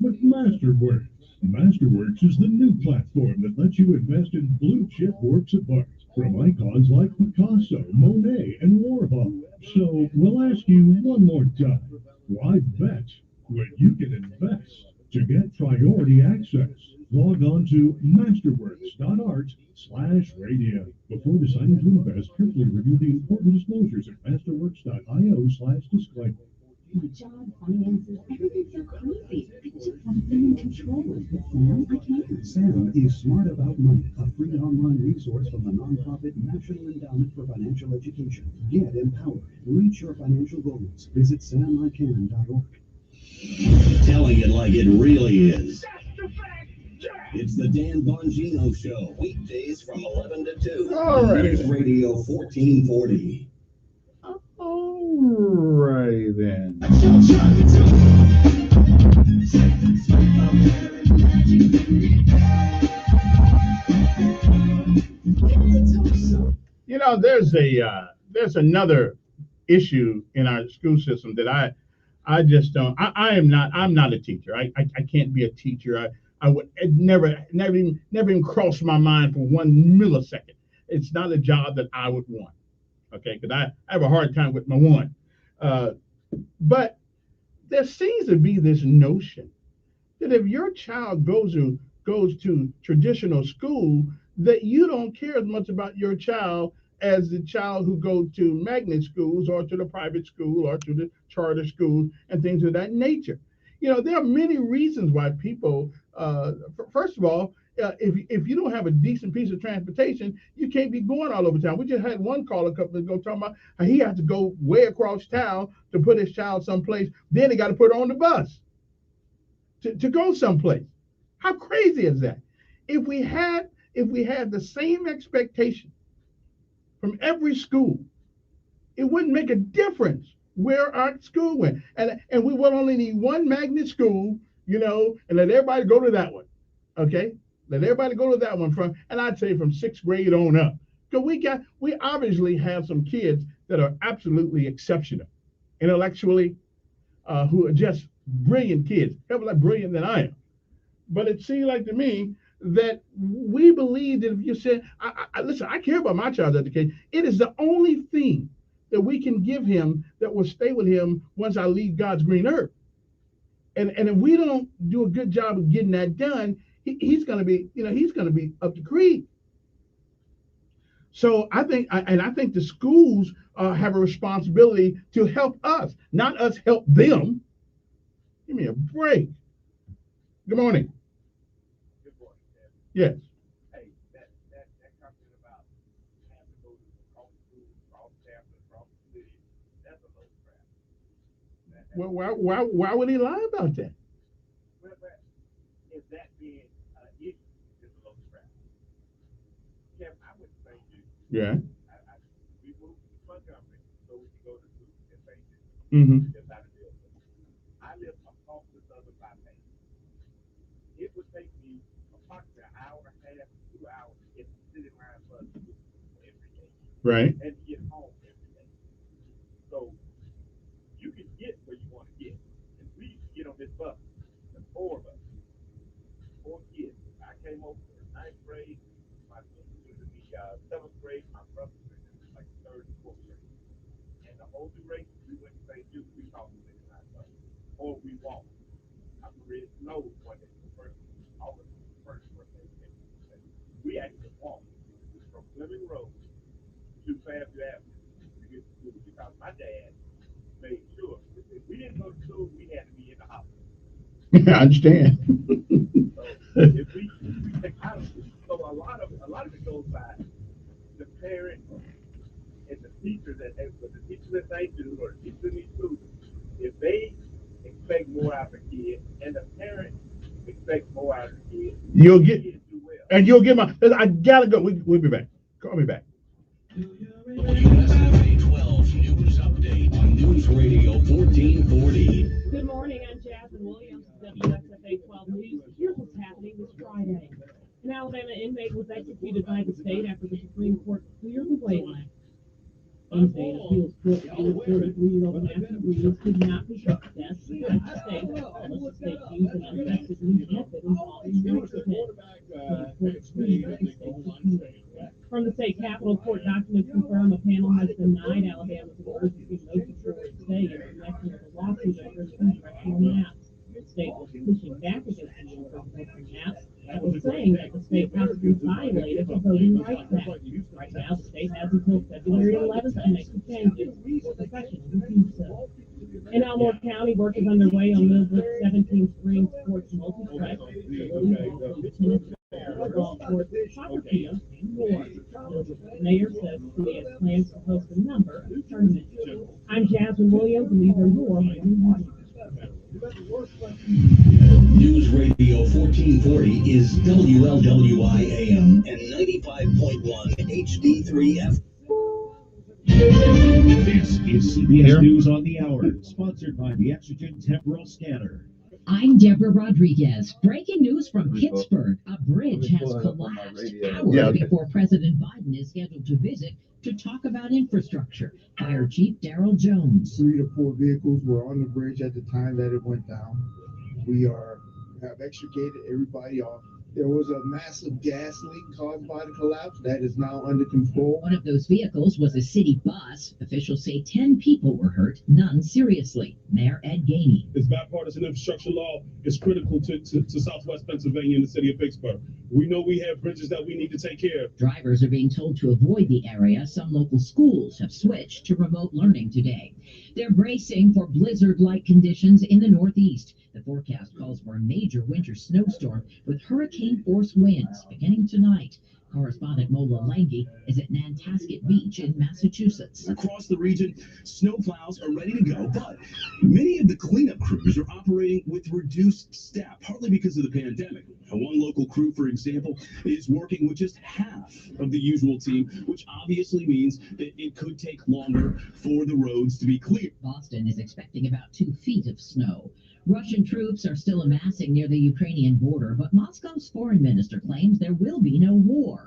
with Masterworks. Masterworks is the new platform that lets you invest in blue chip works of art from icons like Picasso, Monet, and Warhol. So we'll ask you one more time, why bet when you can invest? To get priority access, log on to masterworks.art/radio. Before deciding to invest, carefully review the important disclosures at masterworks.io/disclaimer. My job, finances, everything's so crazy. I just haven't been in control. But Sam, I can. Sam is Smart About Money, a free online resource from the nonprofit National Endowment for Financial Education. Get empowered. Reach your financial goals. Visit samican.org. Telling it like it really is. It's the Dan Bongino Show, weekdays from 11 to 2. All right. News Radio 1440. All right, then. You know, there's another issue in our school system that I just don't. I'm not a teacher. I can't be a teacher. I would never even cross my mind for 1 millisecond. It's not a job that I would want. Okay, because I have a hard time with my one. But there seems to be this notion that if your child goes to traditional school, that you don't care as much about your child as the child who goes to magnet schools or to the private school or to the charter school and things of that nature. You know, there are many reasons why people, first of all, if you don't have a decent piece of transportation, you can't be going all over town. We just had one caller a couple of ago talking about how he has to go way across town to put his child someplace. Then he got to put her on the bus to go someplace. How crazy is that? If we had the same expectation from every school, it wouldn't make a difference where our school went. And we would only need one magnet school, you know, and let everybody go to that one. Okay? Let everybody go to that one and I'd say from 6th grade on up. Because we obviously have some kids that are absolutely exceptional, intellectually, who are just brilliant kids, probably like brilliant than I am. But it seems like to me that we believe that if you say, listen, I care about my child's education. It is the only thing that we can give him that will stay with him once I leave God's green earth. And if we don't do a good job of getting that done, he's going to be up to creed. So I think the schools have a responsibility to help us, not us help them. Give me a break. Good morning. Good morning, Ted. Yes. Hey, that comment about having to go across school, across campus, across the city, that's a load crap. Why would he lie about that? Well, is that being issue is a load crap? Kevin, I would say you. Yeah. We moved to Montgomery so we could go to school in St. Mm-hmm. Just out of Bill. I live across the southern bypass. It would take me approximately an hour and a half, 2 hours to get the city line bus every day. Right. And to get home every day. So you can get where you want to get. And we get on this bus, the 4 of us, 4 kids. I came over for the 9th grade, my sister was in the 7th grade, my brother was in like 3rd and 4th grade. And the whole duration we went to St. Jude, we called the city line bus. Or we walked. I read snow one day, the first August first birthday. We actually walked from Fleming Road to Fairview Avenue to get to school because my dad made sure if we didn't go to school, we had to be in the hospital. I understand. So if we take out of school, so a lot of it goes by the parents and the teachers that they do or the teachers in these schools. If they expect more out of the kid and the parents expect more out of the kid, You'll get the kids do well. and you'll get my. I gotta go. We'll be back. Call me back. USA 12 News Update on News Radio 1440. Good morning, I'm Jasmine Williams, WXFA 12 News. Here's what's happening this Friday. An Alabama inmate was executed by the state after the Supreme Court cleared the way line. Wednesday, an appeals court ruled 43-year-old Matthew Reeves could not be accessed by the state unless the state used an untested new method involving nurse From the state capitol, court documents confirm a panel has denied Alabama's emergency motion for its stay in connection with a lawsuit over congressional maps. The state was pushing back against the enforcement of maps and was saying that the state possibly violated the Voting Rights Act. Right now, the state has until February 11th to make the changes or professionally refuse so. In Elmore County, work is underway on Millbrook's 17 Spring Sports Multiplex, golf course, soccer field, and more. The mayor says he has plans to host a number of tournaments. I'm Jasmine Williams, and these are your morning. News Radio 1440 is WLWI AM and 95.1 HD3 This is CBS News on the Hour, sponsored by the Exogen Temporal Scanner. I'm Deborah Rodriguez. Breaking news from Pittsburgh. A bridge has collapsed hours before President Biden is scheduled to visit to talk about infrastructure. Fire Chief Darrell Jones. 3 to 4 vehicles were on the bridge at the time that it went down. We have extricated everybody off. There was a massive gas leak caused by the collapse that is now under control. One of those vehicles was a city bus. Officials say 10 people were hurt, none seriously. Mayor Ed Gainey. This bipartisan infrastructure law is critical to Southwest Pennsylvania and the city of Pittsburgh. We know we have bridges that we need to take care of. Drivers are being told to avoid the area. Some local schools have switched to remote learning today. They're bracing for blizzard-like conditions in the Northeast. The forecast calls for a major winter snowstorm with hurricane-force winds beginning tonight. Correspondent Mola Langi is at Nantasket Beach in Massachusetts. Across the region, snowplows are ready to go, but many of the cleanup crews are operating with reduced staff, partly because of the pandemic. One local crew, for example, is working with just half of the usual team, which obviously means that it could take longer for the roads to be cleared. Boston is expecting about 2 feet of snow. Russian troops are still amassing near the Ukrainian border, but Moscow's foreign minister claims there will be no war.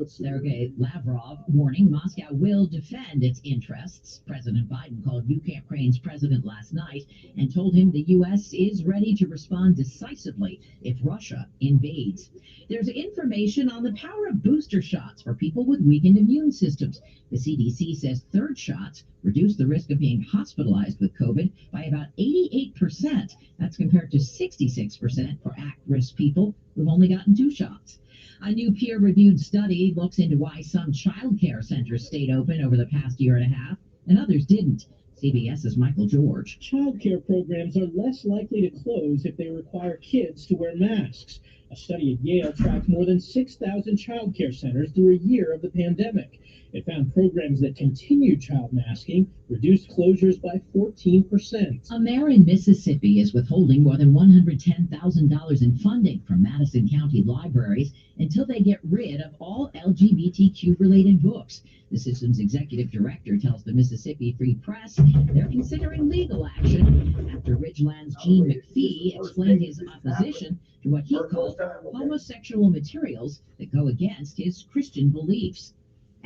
Sergei Lavrov warning Moscow will defend its interests. President Biden called Ukraine's president last night and told him the U.S. is ready to respond decisively if Russia invades. There's information on the power of booster shots for people with weakened immune systems. The CDC says third shots reduce the risk of being hospitalized with COVID by about 88%. That's compared to 66% for at-risk people who've only gotten 2 shots. A new peer-reviewed study looks into why some child care centers stayed open over the past year and a half and others didn't. CBS's Michael George. Child care programs are less likely to close if they require kids to wear masks. A study at Yale tracked more than 6,000 child care centers through a year of the pandemic. It found programs that continued child masking reduced closures by 14%. A mayor in Mississippi is withholding more than $110,000 in funding from Madison County libraries until they get rid of all LGBTQ-related books. The system's executive director tells the Mississippi Free Press they're considering legal action after Ridgeland's Gene McPhee explained his opposition to what he called homosexual materials that go against his Christian beliefs.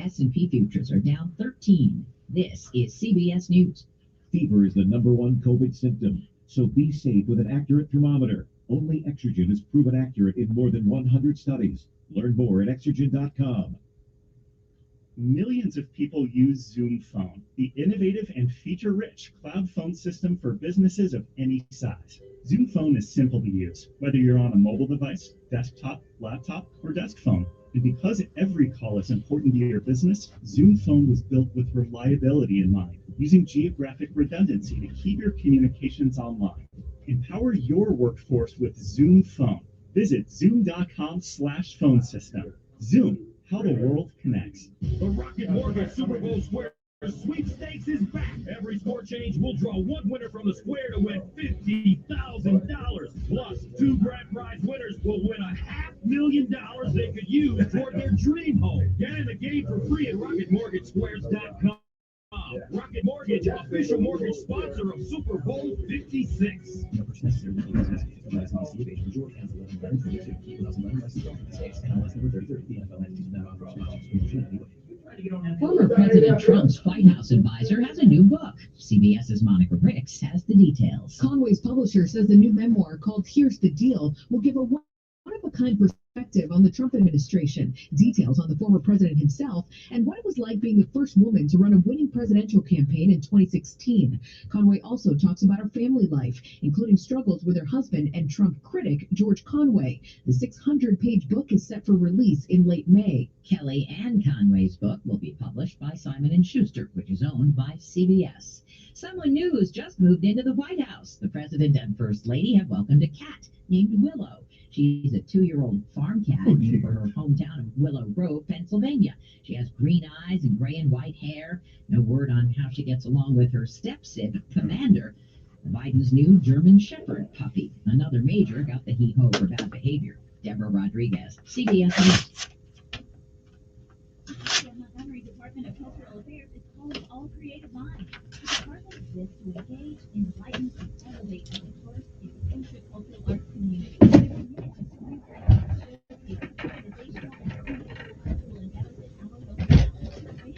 S&P futures are down 13. This is CBS News. Fever is the #1 COVID symptom, so be safe with an accurate thermometer. Only Exogen is proven accurate in more than 100 studies. Learn more at Exogen.com. Millions of people use Zoom Phone, the innovative and feature-rich cloud phone system for businesses of any size. Zoom Phone is simple to use, whether you're on a mobile device, desktop, laptop, or desk phone. And because every call is important to your business, Zoom Phone was built with reliability in mind, using geographic redundancy to keep your communications online. Empower your workforce with Zoom Phone. Visit zoom.com/phone system. Zoom, how the world connects. The Rocket Mortgage Super Bowl Square Sweepstakes is back. Every score change will draw one winner from the square to win $50,000. Plus, 2 grand prize winners will win $500,000 they could use toward their dream home. Get in the game for free at RocketMortgageSquares.com. Rocket Mortgage, official mortgage sponsor of Super Bowl 56. No purchase necessary. George Kansas 11-22. 2011 license states and license number 3030. The NFL entities now operate Former President Trump's White House advisor has a new book. CBS's Monica Ricks has the details. Conway's publisher says the new memoir called Here's the Deal will give a one-of-a-kind perspective on the Trump administration, details on the former president himself, and what it was like being the first woman to run a winning presidential campaign in 2016. Conway also talks about her family life, including struggles with her husband and Trump critic George Conway. The 600-page book is set for release in late May. Kelly and Conway's book will be published by Simon & Schuster, which is owned by CBS. Someone new has just moved into the White House. The president and first lady have welcomed a cat named Willow. She's a 2-year-old farm cat named for her hometown of Willow Grove, Pennsylvania. She has green eyes and gray and white hair. No word on how she gets along with her step-sib, Commander, Biden's new German Shepherd puppy. Another major got the hee-ho for bad behavior. Deborah Rodriguez, CBS News. The Montgomery Department of Cultural Affairs is calling all creative minds. The department exists to engage, enlighten, and elevate a diverse and inclusive cultural arts community. They're committed to organizational and cultural endeavors in our local community.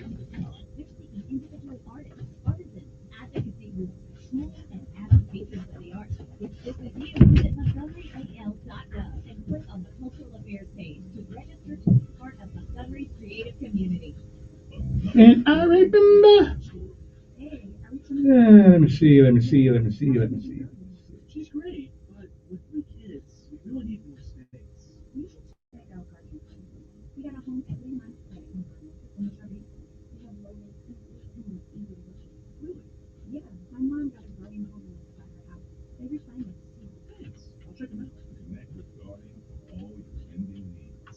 They're seeking individual artists, artisans, advocacy groups, schools, and avid patrons of the arts. If this is you, visit MontgomeryAL.gov and click on the Cultural Affairs page to register to be part of Montgomery's creative community. And I remember. Yeah, let me see. She's great, but with 3 kids, we really need more space. You should check out Garden. We got a home every month right in the Sharpie. We have low maintenance and it's easy to work. Really? Yeah, my mom got a garden home by her house. They refine it. Thanks. I'll check them out. Connect with Guardian for all your lending needs.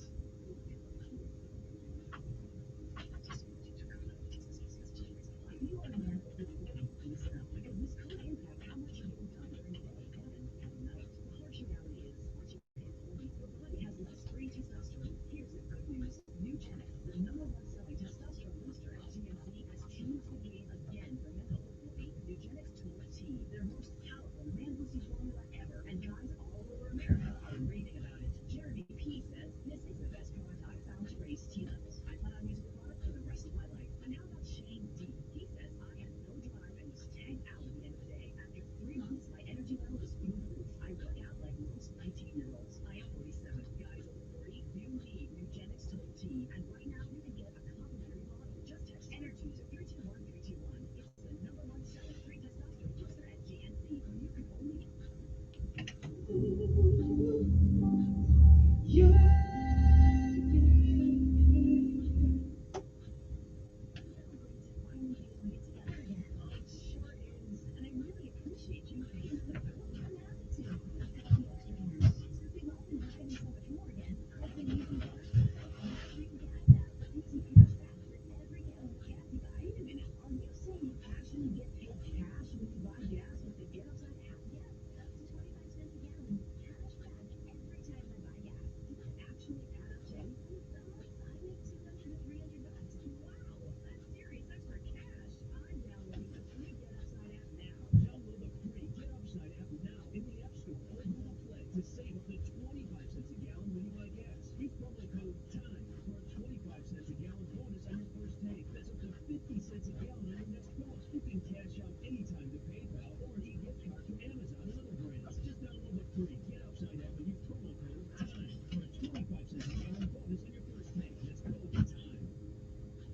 If you are a man over 40, listen up, because this could impact how much you get done during the day and at night. The harsh reality is, once you hit 40, your body has less free testosterone. Here's the good news. Nugenix, the #1 selling testosterone booster at GNC, has changed the game again for men over 40. Nugenix Total T, their most powerful man-boosting formula ever, and guys all over America are raving about it. Jeremy P says, this is the best product I've found to raise T-levels. I plan on using the product for the rest of my life. And how about Shane D? He says, I have no drive and was tagged out at the end of the day. After 3 months, my energy level is through the roof. I work out like most 19-year-olds. I am 47. Guys over 40, you need Nugenix Total T. And right now, you can get a complimentary bottle. Just text ENERGY to 321321. It's the #1 selling free testosterone booster at GNC. You can only...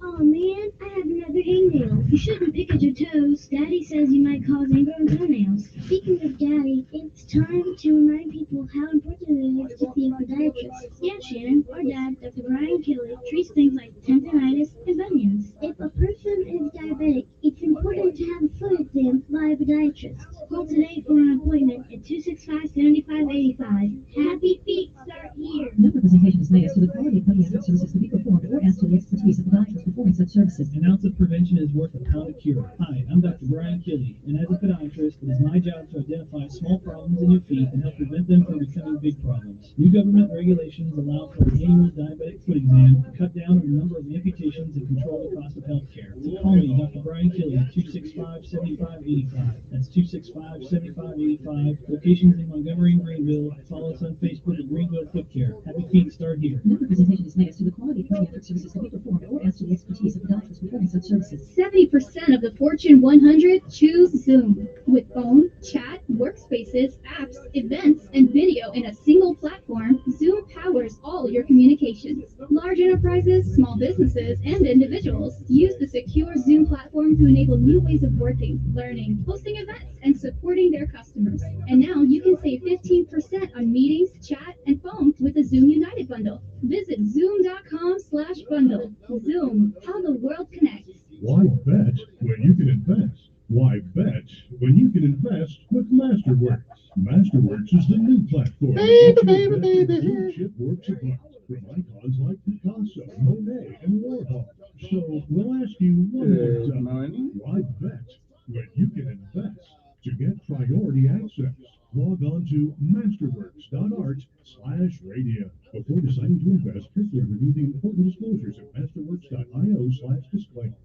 Oh man, I have another hangnail. You shouldn't pick at your toes. Daddy says you might cause ingrown toenails. Speaking of Daddy, it's time to remind people how important it is to see a podiatrist. Yeah, Shannon, our dad, Dr. Brian Kelly, treats things like tendinitis and bunions. If a person is diabetic, it's important to have a foot exam by a podiatrist. Call today for an appointment at 265-7585. Happy feet start here. No representation is made as to the quality of podiatric services to be performed or as to the expertise of podiatrists performing such services. An ounce of prevention is worth a pound of cure. Hi, I'm Dr. Brian Kelly, and as a podiatrist, it is my job to identify identify small problems in your feet and help prevent them from becoming big problems. New government regulations allow for an annual diabetic foot exam to cut down on the number of amputations and control the cost of health care. So call me, Dr. Brian Kelly, at 265-7585. That's 265-7585. Locations in Montgomery and Greenville. Follow us on Facebook at Greenville Foot Care. Happy feet start here. No representation is made as to the quality of pediatric services that we perform or as to the expertise of the doctors performing such services. 70% of the Fortune 100 choose Zoom. With phone, chat, workspaces, apps, events, and video in a single platform, Zoom powers all your communications. Large enterprises, small businesses, and individuals use the secure Zoom platform to enable new ways of working, learning, hosting events, and supporting their customers. And now you can save 15% on meetings, chat, and phone with the Zoom United bundle. Visit zoom.com/bundle. Zoom, how the world connects. Why bet when you can invest? Why bet when you can invest with Masterworks? Masterworks is the new platform that lets you invest in blue-chip works of art from icons like Picasso, Monet, and Warhol. So we'll ask you one more time. Why bet when you can invest? To get priority access, log on to masterworks.art/radio. Before deciding to invest, carefully review the important disclosures at masterworks.io/disclaimer.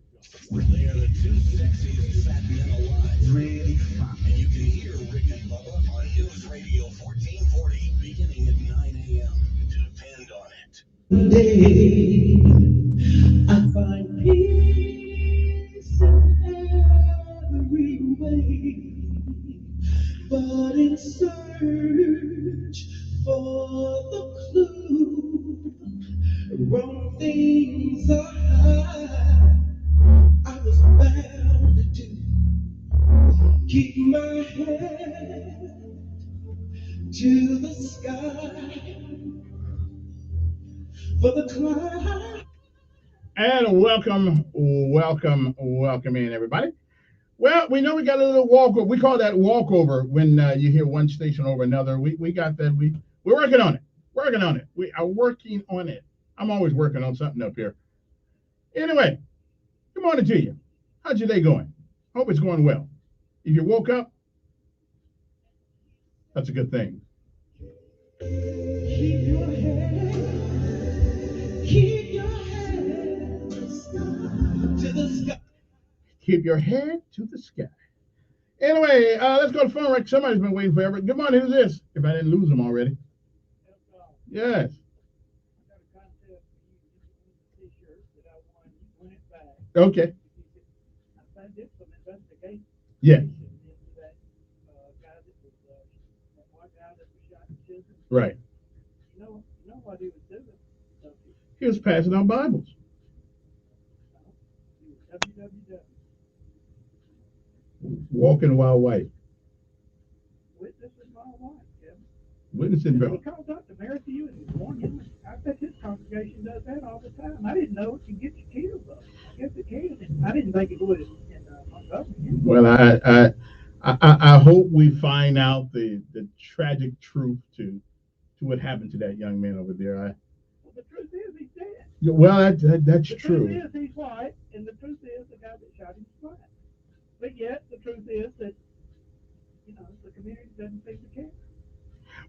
They are the two sexiest fat men alive. Really fun. And you can hear Rick and Bubba on News Radio 1440, beginning at 9 a.m. Depend on it. Day, I find peace in every way, but in search for the clue, wrong things are high. I was bound to keep my head to the sky for the climb. And welcome in, everybody. Well, we know we got a little walkover. We call that walkover when you hear one station over another. We got that. We're working on it. We are working on it. I'm always working on something up here. Anyway, good morning to you. How's your day going? Hope it's going well. If you woke up, that's a good thing. Keep your head to the sky. Keep your head to the sky. Anyway, let's go to phone rec. Somebody's been waiting forever. Good morning. Who's this? If I didn't lose them already. Yes. Okay. Yeah. Right. He was passing out Bibles. Walking while white. Witnessing He calls up to marry to you and warn him. I bet his congregation does that all the time. I didn't know it could get you killed, though. I guess it can. I didn't think it would in Montgomery. Well, I hope we find out the tragic truth to what happened to that young man over there. Well, the truth is he's dead. Well, that's true. The truth is he's white, and the truth is the guy that shot him is black. But yet, the truth is that, the community doesn't seem to care.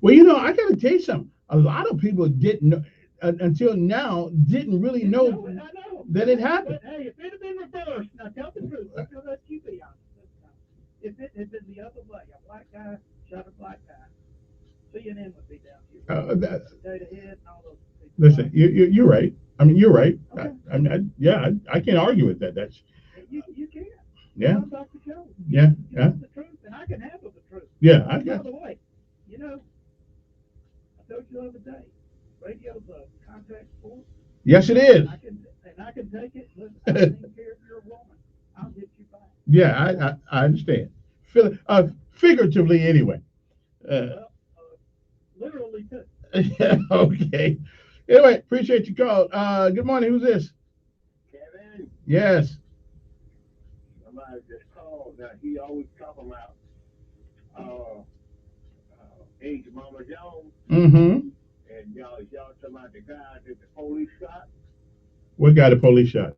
Well, I got to tell you something. A lot of people didn't know, until now, didn't really know that it happened. But hey, if it had been reversed, now tell the truth. Let's let you be honest this time. If it had been the other way, a black guy shot a black guy, CNN would be down here. Data head and all those people. Listen, you're right. I mean, you're right. Okay. I can't argue with that. That's you can. Yeah. I'm Dr. Joe. Yeah. You know the truth, and I can handle the truth. Yeah, I By got. the way, I told you the other day, radio's a contact sport. Yes, it is. I can take it. Listen, I don't even care if you're a woman. I'll get you back. Yeah, I understand. Figuratively, anyway. Literally too. Okay. Anyway, appreciate your call. Good morning. Who's this? Kevin. Yes. Somebody just called. Now he always talk about age Mama Jones. Mm-hmm. And y'all talking about the guy that the police shot. What guy the police shot?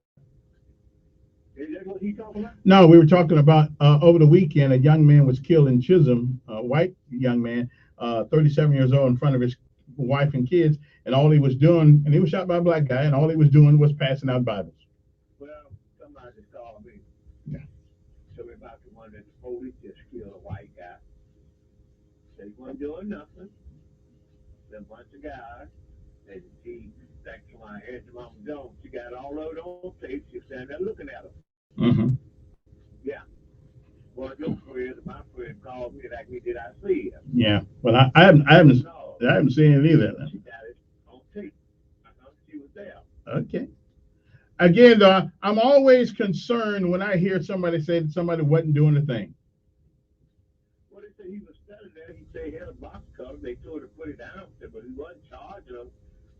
They what he talking about? No, we were talking about over the weekend, a young man was killed in Chisholm, a white young man, 37 years old, in front of his wife and kids, and all he was doing, and he was shot by a black guy, and all he was doing was passing out Bibles. Well, somebody just called me. Yeah. Tell me about the one that the police just killed a white guy. They weren't doing nothing. A bunch of guys, and he, thanks to my Aunt Mama Jones, she got all loaded on tape. She was standing there looking at him. Mm-hmm. Yeah. One of your friends, my friend, called me and asked me, did I see him? Yeah. Well, I haven't seen it either. She got it on tape. I know she was there. Okay. Again, though, I'm always concerned when I hear somebody say that somebody wasn't doing the thing. Well, they said he was standing there. He said he had a box cutter. They told him to put it down, but he wasn't charging them.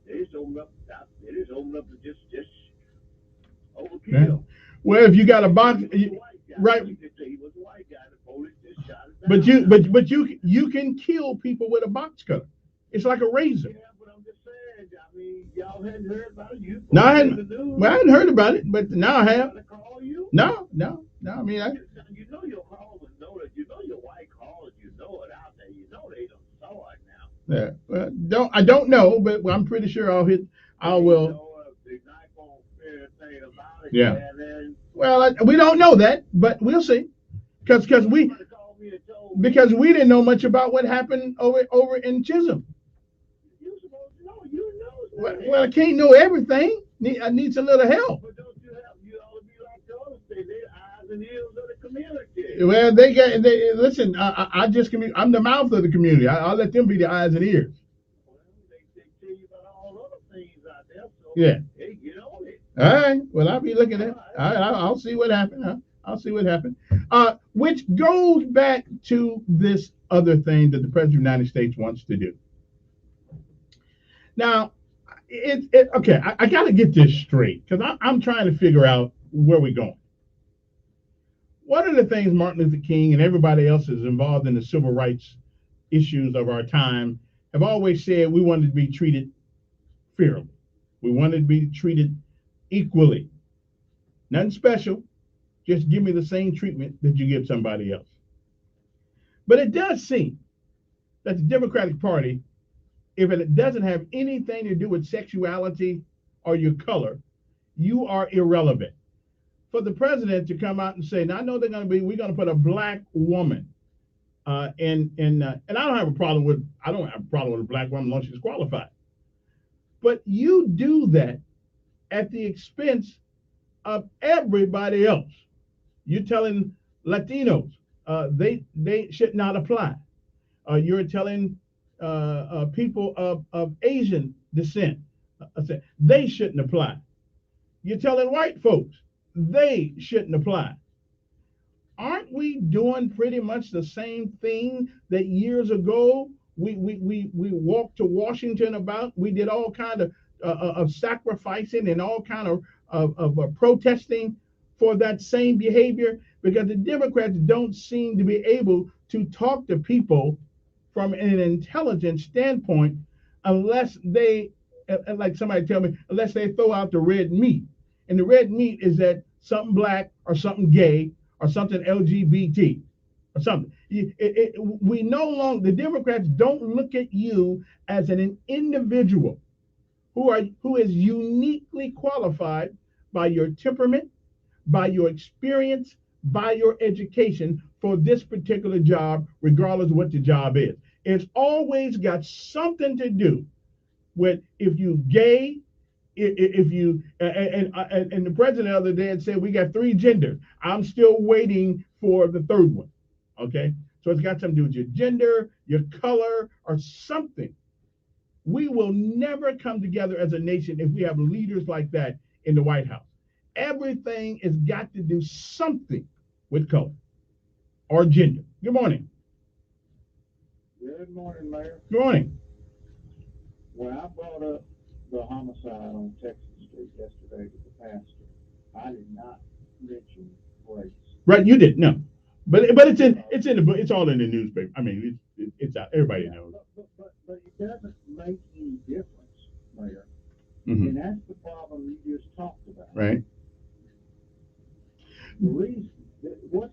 They just opened up. They just opened up and just overkill. Yeah. Well, if you got a box, right? He was a white guy. The police just shot him down. But you can kill people with a box cutter. It's like a razor. Yeah, but I'm just saying. I mean, y'all hadn't heard about it. No, I hadn't heard about it, but now I have. Call you? No. I mean, you know your callers know that. You know your white callers. You know it out there. You know they don't saw it now. Yeah. Well, I don't know, but I'm pretty sure I will. Yeah. Well, we don't know that, but we'll see, because we didn't know much about what happened over in Chisholm. You supposed to know. You know. Well, I can't know everything. I need a little help. But don't you have? You ought to be like the others. They're eyes and ears of the community. Well, listen. I'm the mouth of the community. I'll let them be the eyes and ears. Well, they tell you about all other things out there. So yeah. Hey, get on it. All right. Well, I'll be looking at it. I'll see what happened. I'll see what happened. Which goes back to this other thing that the President of the United States wants to do. Now, okay. I got to get this straight, because I'm trying to figure out where we're going. One of the things Martin Luther King and everybody else is involved in the civil rights issues of our time have always said we wanted to be treated fairly. We wanted to be treated equally. Nothing special. Just give me the same treatment that you give somebody else. But it does seem that the Democratic Party, if it doesn't have anything to do with sexuality or your color, you are irrelevant. For the president to come out and say, now I know we're going to put a black woman and I don't have a problem with a black woman once she's qualified. But you do that at the expense of everybody else. You're telling Latinos they should not apply. You're telling people of Asian descent they shouldn't apply. You're telling white folks they shouldn't apply. Aren't we doing pretty much the same thing that years ago we walked to Washington about? We did all kind of sacrificing and all kind of protesting for that same behavior, because the Democrats don't seem to be able to talk to people from an intelligent standpoint unless they, like somebody tell me, unless they throw out the red meat. And the red meat is that something black or something gay or something LGBT or something. We no longer, the Democrats don't look at you as an individual who is uniquely qualified by your temperament, by your experience, by your education for this particular job, regardless of what the job is. It's always got something to do with if you gay, if you and the president the other day had said we got 3 genders. I'm still waiting for the 3rd one. Okay, so it's got something to do with your gender, your color, or something. We will never come together as a nation if we have leaders like that in the White House. Everything has got to do something with color or gender. Good morning. Good morning, Mayor. Good morning. When I brought up the homicide on Texas Street yesterday to the pastor, I did not mention race. Right, you did no, but it's in the book. It's all in the newspaper. I mean, it's out. Everybody knows. But it doesn't make any difference, Mayor. Mm-hmm. And that's the problem you just talked about. Right.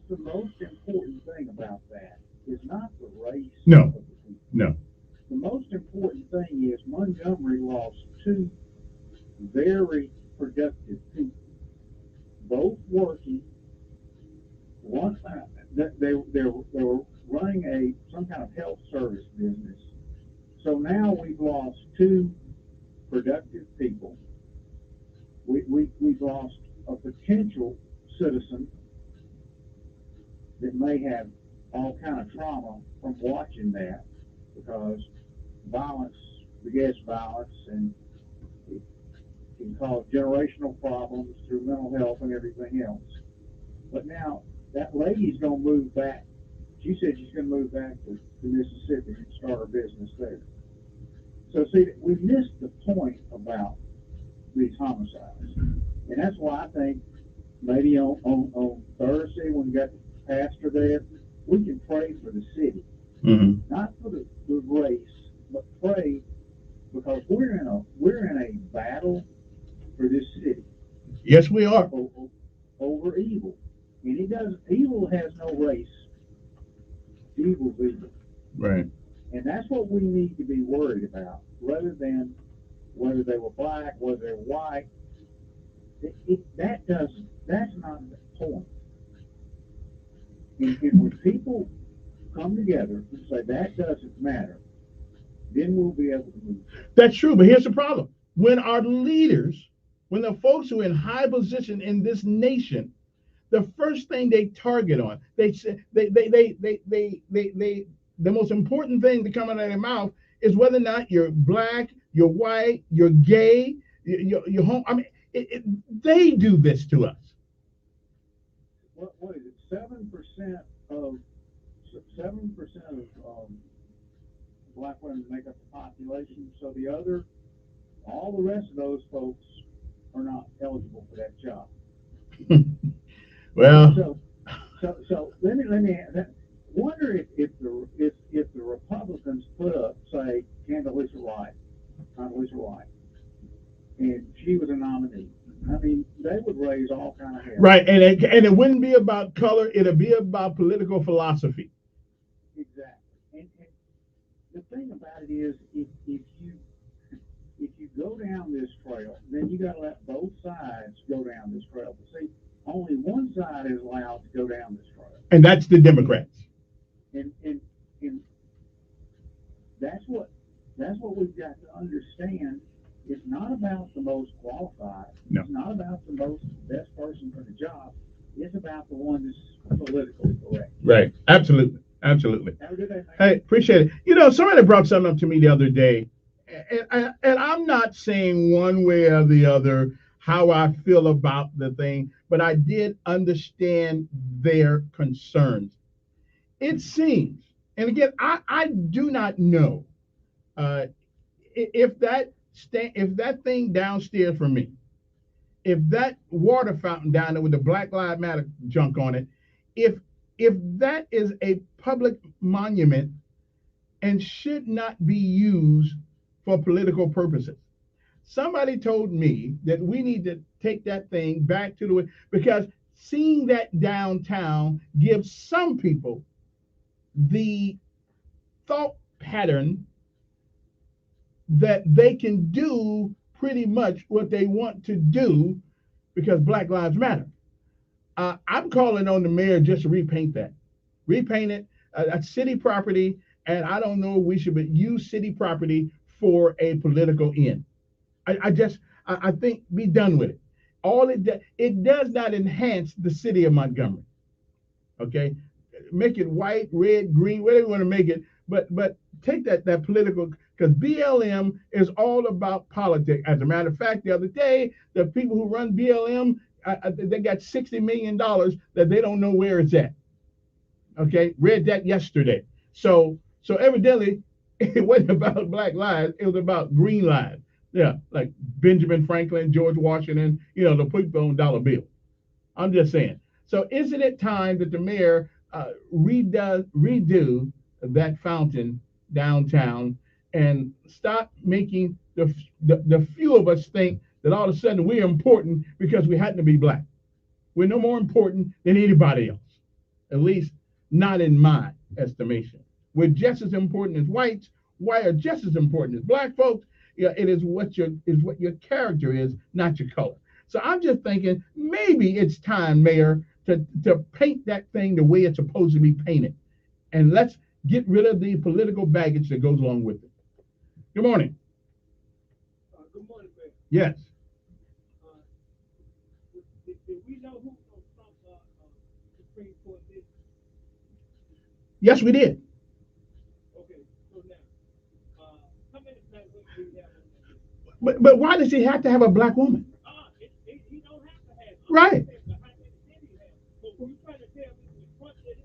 the most important thing about that is not the race No. of the people. No. The most important thing is Montgomery lost two very productive people, both working. One, they were running some kind of health service business. So now we've lost two productive people. We've lost a potential citizen that may have all kind of trauma from watching that, because violence begets violence, and it can cause generational problems through mental health and everything else. But now that lady's going to move back. She said she's going to move back to Mississippi and start her business there. So see, we missed the point about these homicides. And that's why I think maybe on Thursday, when we got the pastor there, we can pray for the city. Mm-hmm. Not for the race, but pray, because we're in a battle for this city. Yes, we are. Over evil. And evil has no race. Evil's evil. Right. And that's what we need to be worried about, rather than whether they were black, whether they're white. That's not the point. And when people come together and say that doesn't matter, then we'll be able to move. That's true, but here's the problem. When our leaders, when the folks who are in high position in this nation, the first thing they target on, the most important thing to come out of their mouth is whether or not you're black, you're white, you're gay, you're home. I mean, they do this to us. What is it? 7% of black women make up the population. So all the rest of those folks are not eligible for that job. Well, so let me wonder if the Republicans put up, say, Condoleezza Rice, and she was a nominee. I mean, they would raise all kind of hell. Right, and it wouldn't be about color; it'd be about political philosophy. Exactly. And the thing about it is, if you go down this trail, then you got to let both sides go down this trail. But see, only one side is allowed to go down this trail, And that's the Democrats. and that's what we've got to understand. It's not about the most qualified. No. It's not about the best person for the job. It's about the one that's politically correct. Right. Absolutely. Absolutely. Have a good day, man. Hey, appreciate it. You know, somebody brought something up to me the other day, and I'm not saying one way or the other how I feel about the thing, but I did understand their concerns. It seems, and again, I do not know if that thing downstairs from me, if that water fountain down there with the Black Lives Matter junk on it, if that is a public monument and should not be used for political purposes. Somebody told me that we need to take that thing back to the, because seeing that downtown gives some people the thought pattern that they can do pretty much what they want to do because Black Lives Matter. I'm calling on the mayor just to repaint it. That's city property, and I don't know if we should use city property for a political end. I think be done with it. It does not enhance the city of Montgomery. Okay, make it white, red, green, whatever you want to make it, but take that political, because BLM is all about politics. As a matter of fact, the other day, the people who run BLM, they got $60 million that they don't know where it's at. Okay, read that yesterday. So evidently, it wasn't about Black lives; it was about green lives. Yeah, like Benjamin Franklin, George Washington, the people on dollar bill. I'm just saying. So isn't it time that the mayor redo that fountain downtown and stop making the few of us think that all of a sudden we're important because we happen to be black? We're no more important than anybody else. At least not in my estimation. We're just as important as whites. White are just as important as black folks. Yeah, it is what your character is, not your color. So I'm just thinking maybe it's time, Mayor, to paint that thing the way it's supposed to be painted. And let's get rid of the political baggage that goes along with it. Good morning. Good morning, man. Yes. Did we know who from Supreme Court did? Yes, we did. Okay, so now, how many black women do we have on that list? But why does he have to have a black woman? He don't have to have. Right. But how many did he have? So you trying to tell me the front that is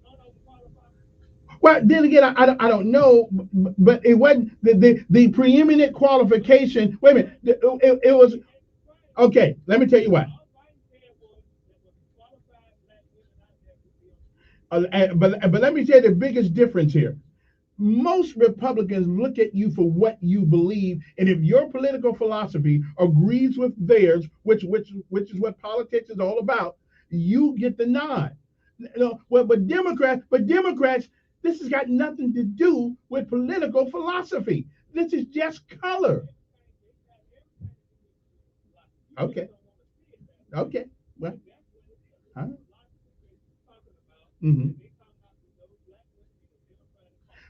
unoverqualified? Well, then again, I don't know, but it wasn't the preeminent qualification. Wait a minute, it was okay. Let me tell you what. But let me tell you the biggest difference here. Most Republicans look at you for what you believe, and if your political philosophy agrees with theirs, which is what politics is all about, you get the nod. No, well, but Democrats, this has got nothing to do with political philosophy. This is just color. Okay. Okay. Well. Huh? Mm-hmm.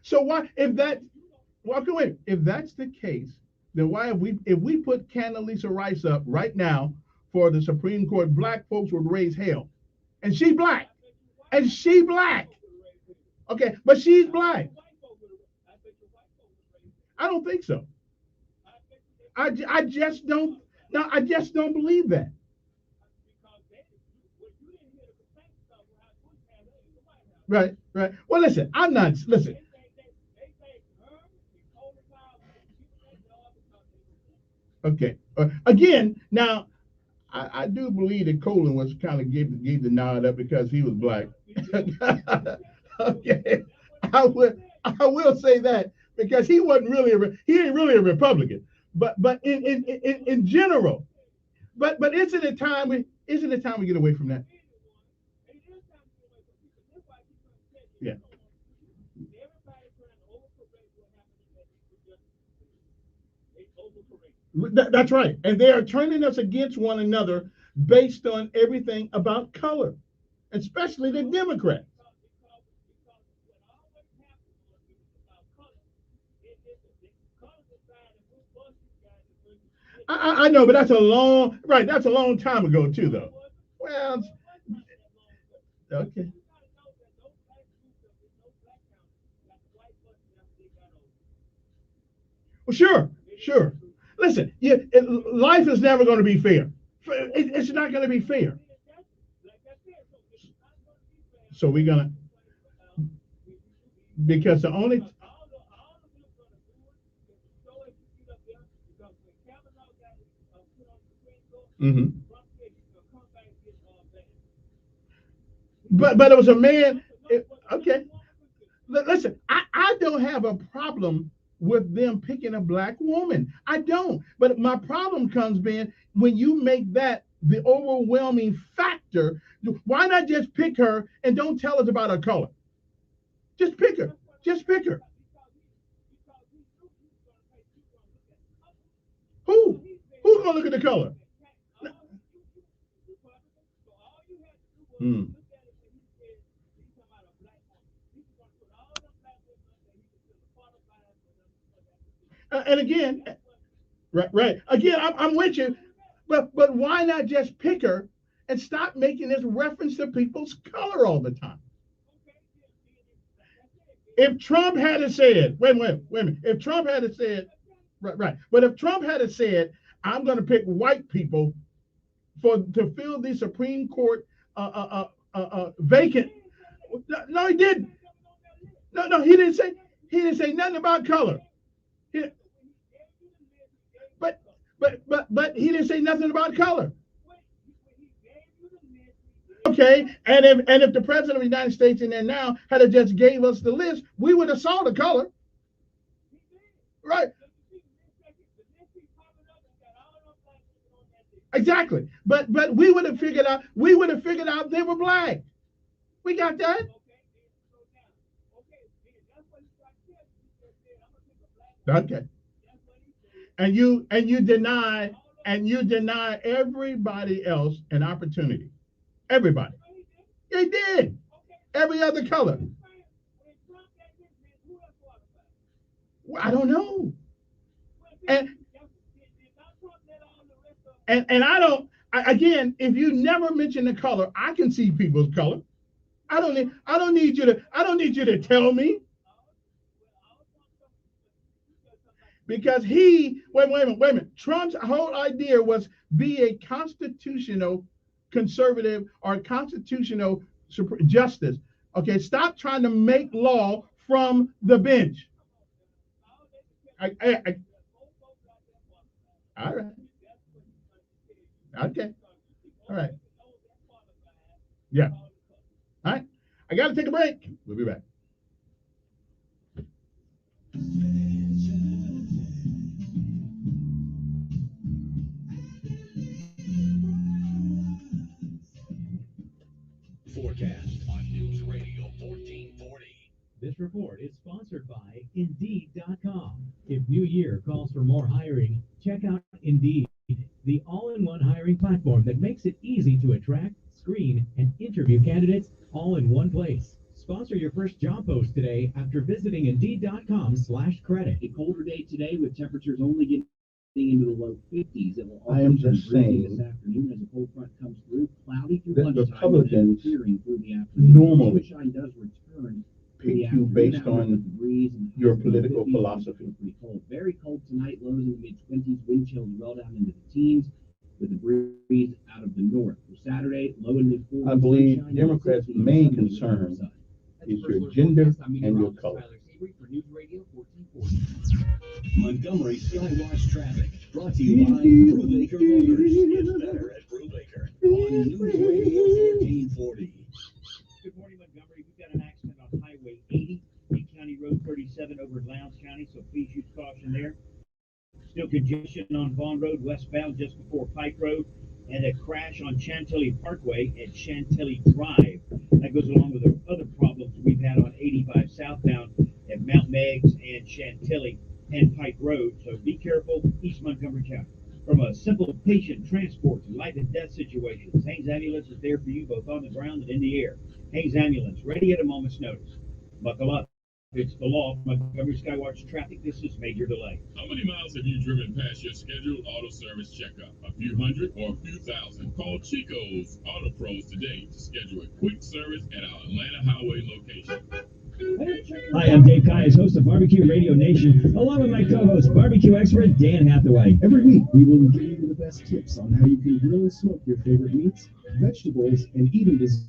So why, if that, walk away. If that's the case, then why if we put Condoleezza Rice up right now for the Supreme Court, black folks would raise hell, and she black, and she black. Okay, but she's black. I don't think so. I just don't. No, I just don't believe that. Right, right. Well, listen, I'm not. Listen. Okay. Again, now I do believe that Colin was kind of gave the nod up because he was black. Okay, I will say that because he wasn't really he ain't really a Republican, but in general, but isn't it time we get away from that? Yeah. That's right. And they are turning us against one another based on everything about color, especially the Democrats. I know, but that's a long time ago too, though. Well, okay. Well, sure. Listen, life is never going to be fair. It's not going to be fair. So we're gonna, because the only. Mm-hmm. But it was a man. Okay. Listen, I don't have a problem with them picking a black woman. I don't. But my problem comes, Ben, when you make that the overwhelming factor. Why not just pick her and don't tell us about her color? Just pick her. Just pick her. Who? Who's gonna look at the color? Hmm. And again, right. Again, I'm with you, but why not just pick her and stop making this reference to people's color all the time? If Trump had said, wait a minute, if Trump had said, right, but if Trump had said, I'm going to pick white people to fill the Supreme Court vacant, no, he didn't. No, he didn't say nothing about color. But he didn't say nothing about color. Okay, and if the president of the United States in there now had just gave us the list, we would have saw the color. Right. Exactly. But we would have figured out they were black. We got that. Okay. And you deny everybody else an opportunity. Everybody. They did. Every other color. I don't know. And and again, if you never mention the color, I can see people's color. I don't need you to tell me. Because wait a minute. Trump's whole idea was be a constitutional conservative or constitutional justice. Okay, stop trying to make law from the bench. All right. Okay. All right. Yeah. All right. I got to take a break. We'll be back. Forecast on News Radio 1440. This report is sponsored by Indeed.com. If New Year calls for more hiring, check out Indeed, the all-in-one hiring platform that makes it easy to attract, screen, and interview candidates all in one place. Sponsor your first job post today after visiting Indeed.com/credit. A colder day today with temperatures only getting into the low 50s. It will I am just saying this afternoon as a cold front comes through, cloudy through the lunchtime, Republicans clearing through the afternoon. normally Sunshine does return pick you based on your political philosophy. Pretty cold. Very cold tonight, lows in the mid-20s, wind chills well down into the teens with the breeze out of the north. For Saturday, low in mid-40s. I believe Democrats' main concern is your gender and your color. Montgomery Skywatch Traffic, brought to you by Brubaker Motors. It's better at Brubaker on News Radio 1440. Good morning, Montgomery. We've got an accident on Highway 80, County Road 37 over in Lowndes County, so please use caution there. Still congestion on Vaughn Road westbound just before Pike Road, and a crash on Chantilly Parkway at Chantilly Drive. That goes along with the other problems we've had on 85 southbound at Mount Meigs and Chantilly and Pike Road, so be careful, East Montgomery County. From a simple patient transport to life and death situations, Haynes Ambulance is there for you both on the ground and in the air. Haynes Ambulance, ready at a moment's notice. Buckle up. It's the law. Montgomery Skywatch Traffic. This is major delay. How many miles have you driven past your scheduled auto service checkup? A few hundred or a few thousand? Call Chico's Auto Pros today to schedule a quick service at our Atlanta Highway location. Hi, I'm Dave Kayes, host of Barbecue Radio Nation, along with my co-host, barbecue expert Dan Hathaway. Every week, we will give you the best tips on how you can grill and smoke your favorite meats, vegetables, and even desserts.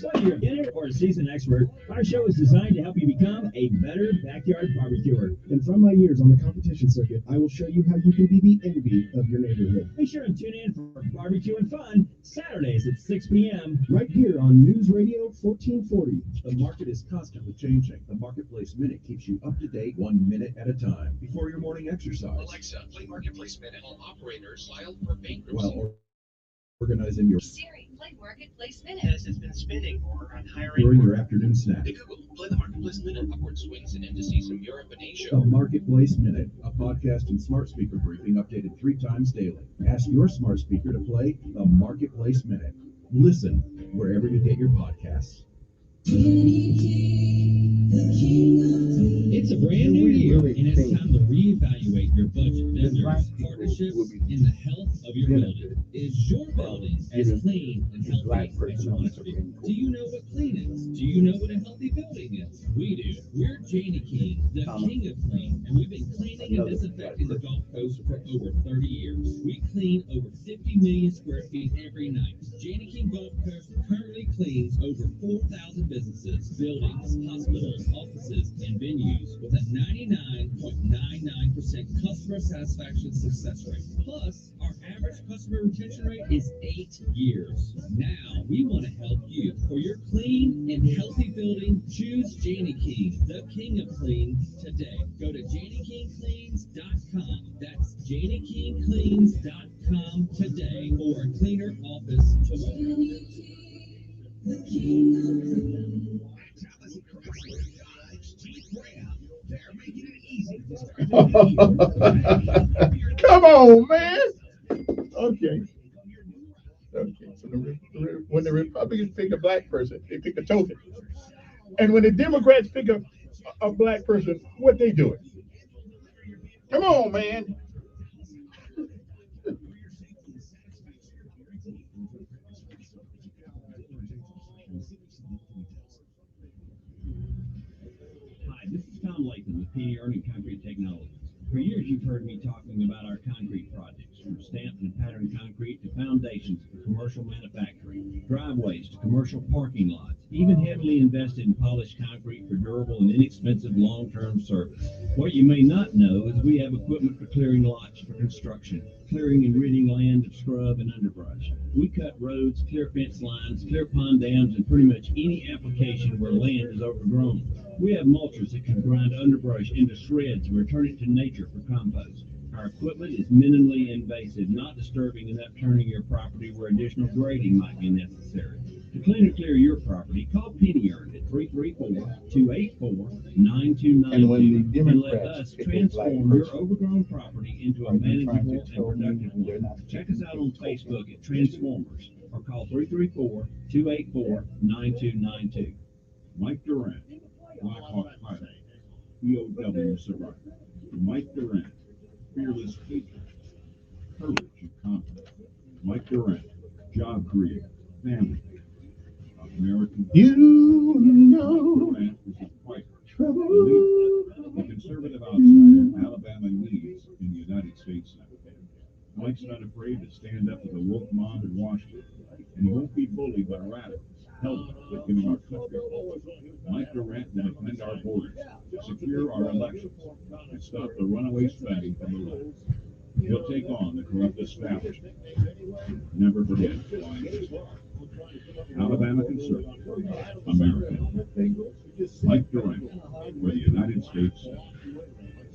Whether you're a beginner or a seasoned expert, our show is designed to help you become a better backyard barbecuer. And from my years on the competition circuit, I will show you how you can be the envy of your neighborhood. Be sure and tune in for Barbecue and Fun, Saturdays at 6 p.m. right here on News Radio 1440. The market is constantly changing. The Marketplace Minute keeps you up to date 1 minute at a time before your morning exercise. Alexa, play Marketplace Minute. All operators filed for bankruptcy. While organizing your Siri, play Marketplace Minute. As it's been spinning more on hiring. during your afternoon snack. Hey Google, play the Marketplace Minute. Upward swings in indices from Europe and Asia. The Marketplace Minute, a podcast and smart speaker briefing updated 3 times daily. Ask your smart speaker to play the Marketplace Minute. Listen wherever you get your podcasts. It's a brand new year, and it's time to reevaluate your budget, vendors, partnerships, and the health of your building. Is your building as clean and healthy as you want it to be? Do you know what clean is? Do you know what a healthy building is? We do. We're Janie King, the king of clean, and we've been cleaning and disinfecting the Gulf Coast for over 30 years. We clean over 50 million square feet every night. Janie King Gulf Coast currently cleans over 4,000 businesses, buildings, hospitals, offices, and venues with a 99.99% customer satisfaction success rate. Plus, our average customer retention rate is 8 years. Now, we want to help you. For your clean and healthy building, choose Janie King, the king of clean, today. Go to JanieKingCleans.com. That's JanieKingCleans.com today for a cleaner office tomorrow. Come on, man. Okay. Okay. So when the Republicans pick a black person, they pick a token. And when the Democrats pick a black person, what they doing? Come on, man. Hi, this is Tom Latham with Penny Earning Concrete Technologies. For years, you've heard me talking about our concrete projects, from stamped and patterned concrete to foundations for commercial manufacturing, driveways to commercial parking lots, even heavily invested in polished concrete for durable and inexpensive long-term service. What you may not know is we have equipment for clearing lots for construction, clearing and ridding land of scrub and underbrush. We cut roads, clear fence lines, clear pond dams, and pretty much any application where land is overgrown. We have mulchers that can grind underbrush into shreds and return it to nature for compost. Our equipment is minimally invasive, not disturbing and upturning your property where additional grading might be necessary. To clean or clear your property, call Penny Earn at 334-284-9292 and let us transform your overgrown property into a manageable and productive one. Check us out on Facebook at Transformers or call 334-284-9292. Mike Durant, Blackhawk pilot, POW survivor. Mike Durant, fearless patriot, courage and confidence. Mike Durant, job creator, family, American. You know. Durant is a fighter, a leader, a conservative outsider Alabama needs in the United States Senate. Mike's not afraid to stand up to the woke mob in Washington, and he won't be bullied by radicals. Help with giving our country hope. Mike Durant will defend our borders, secure our elections, and stop the runaway spending from the left. He'll take on the corrupt establishment. Never forget why he's Alabama conservative, American. Mike Durant for the United States Senate.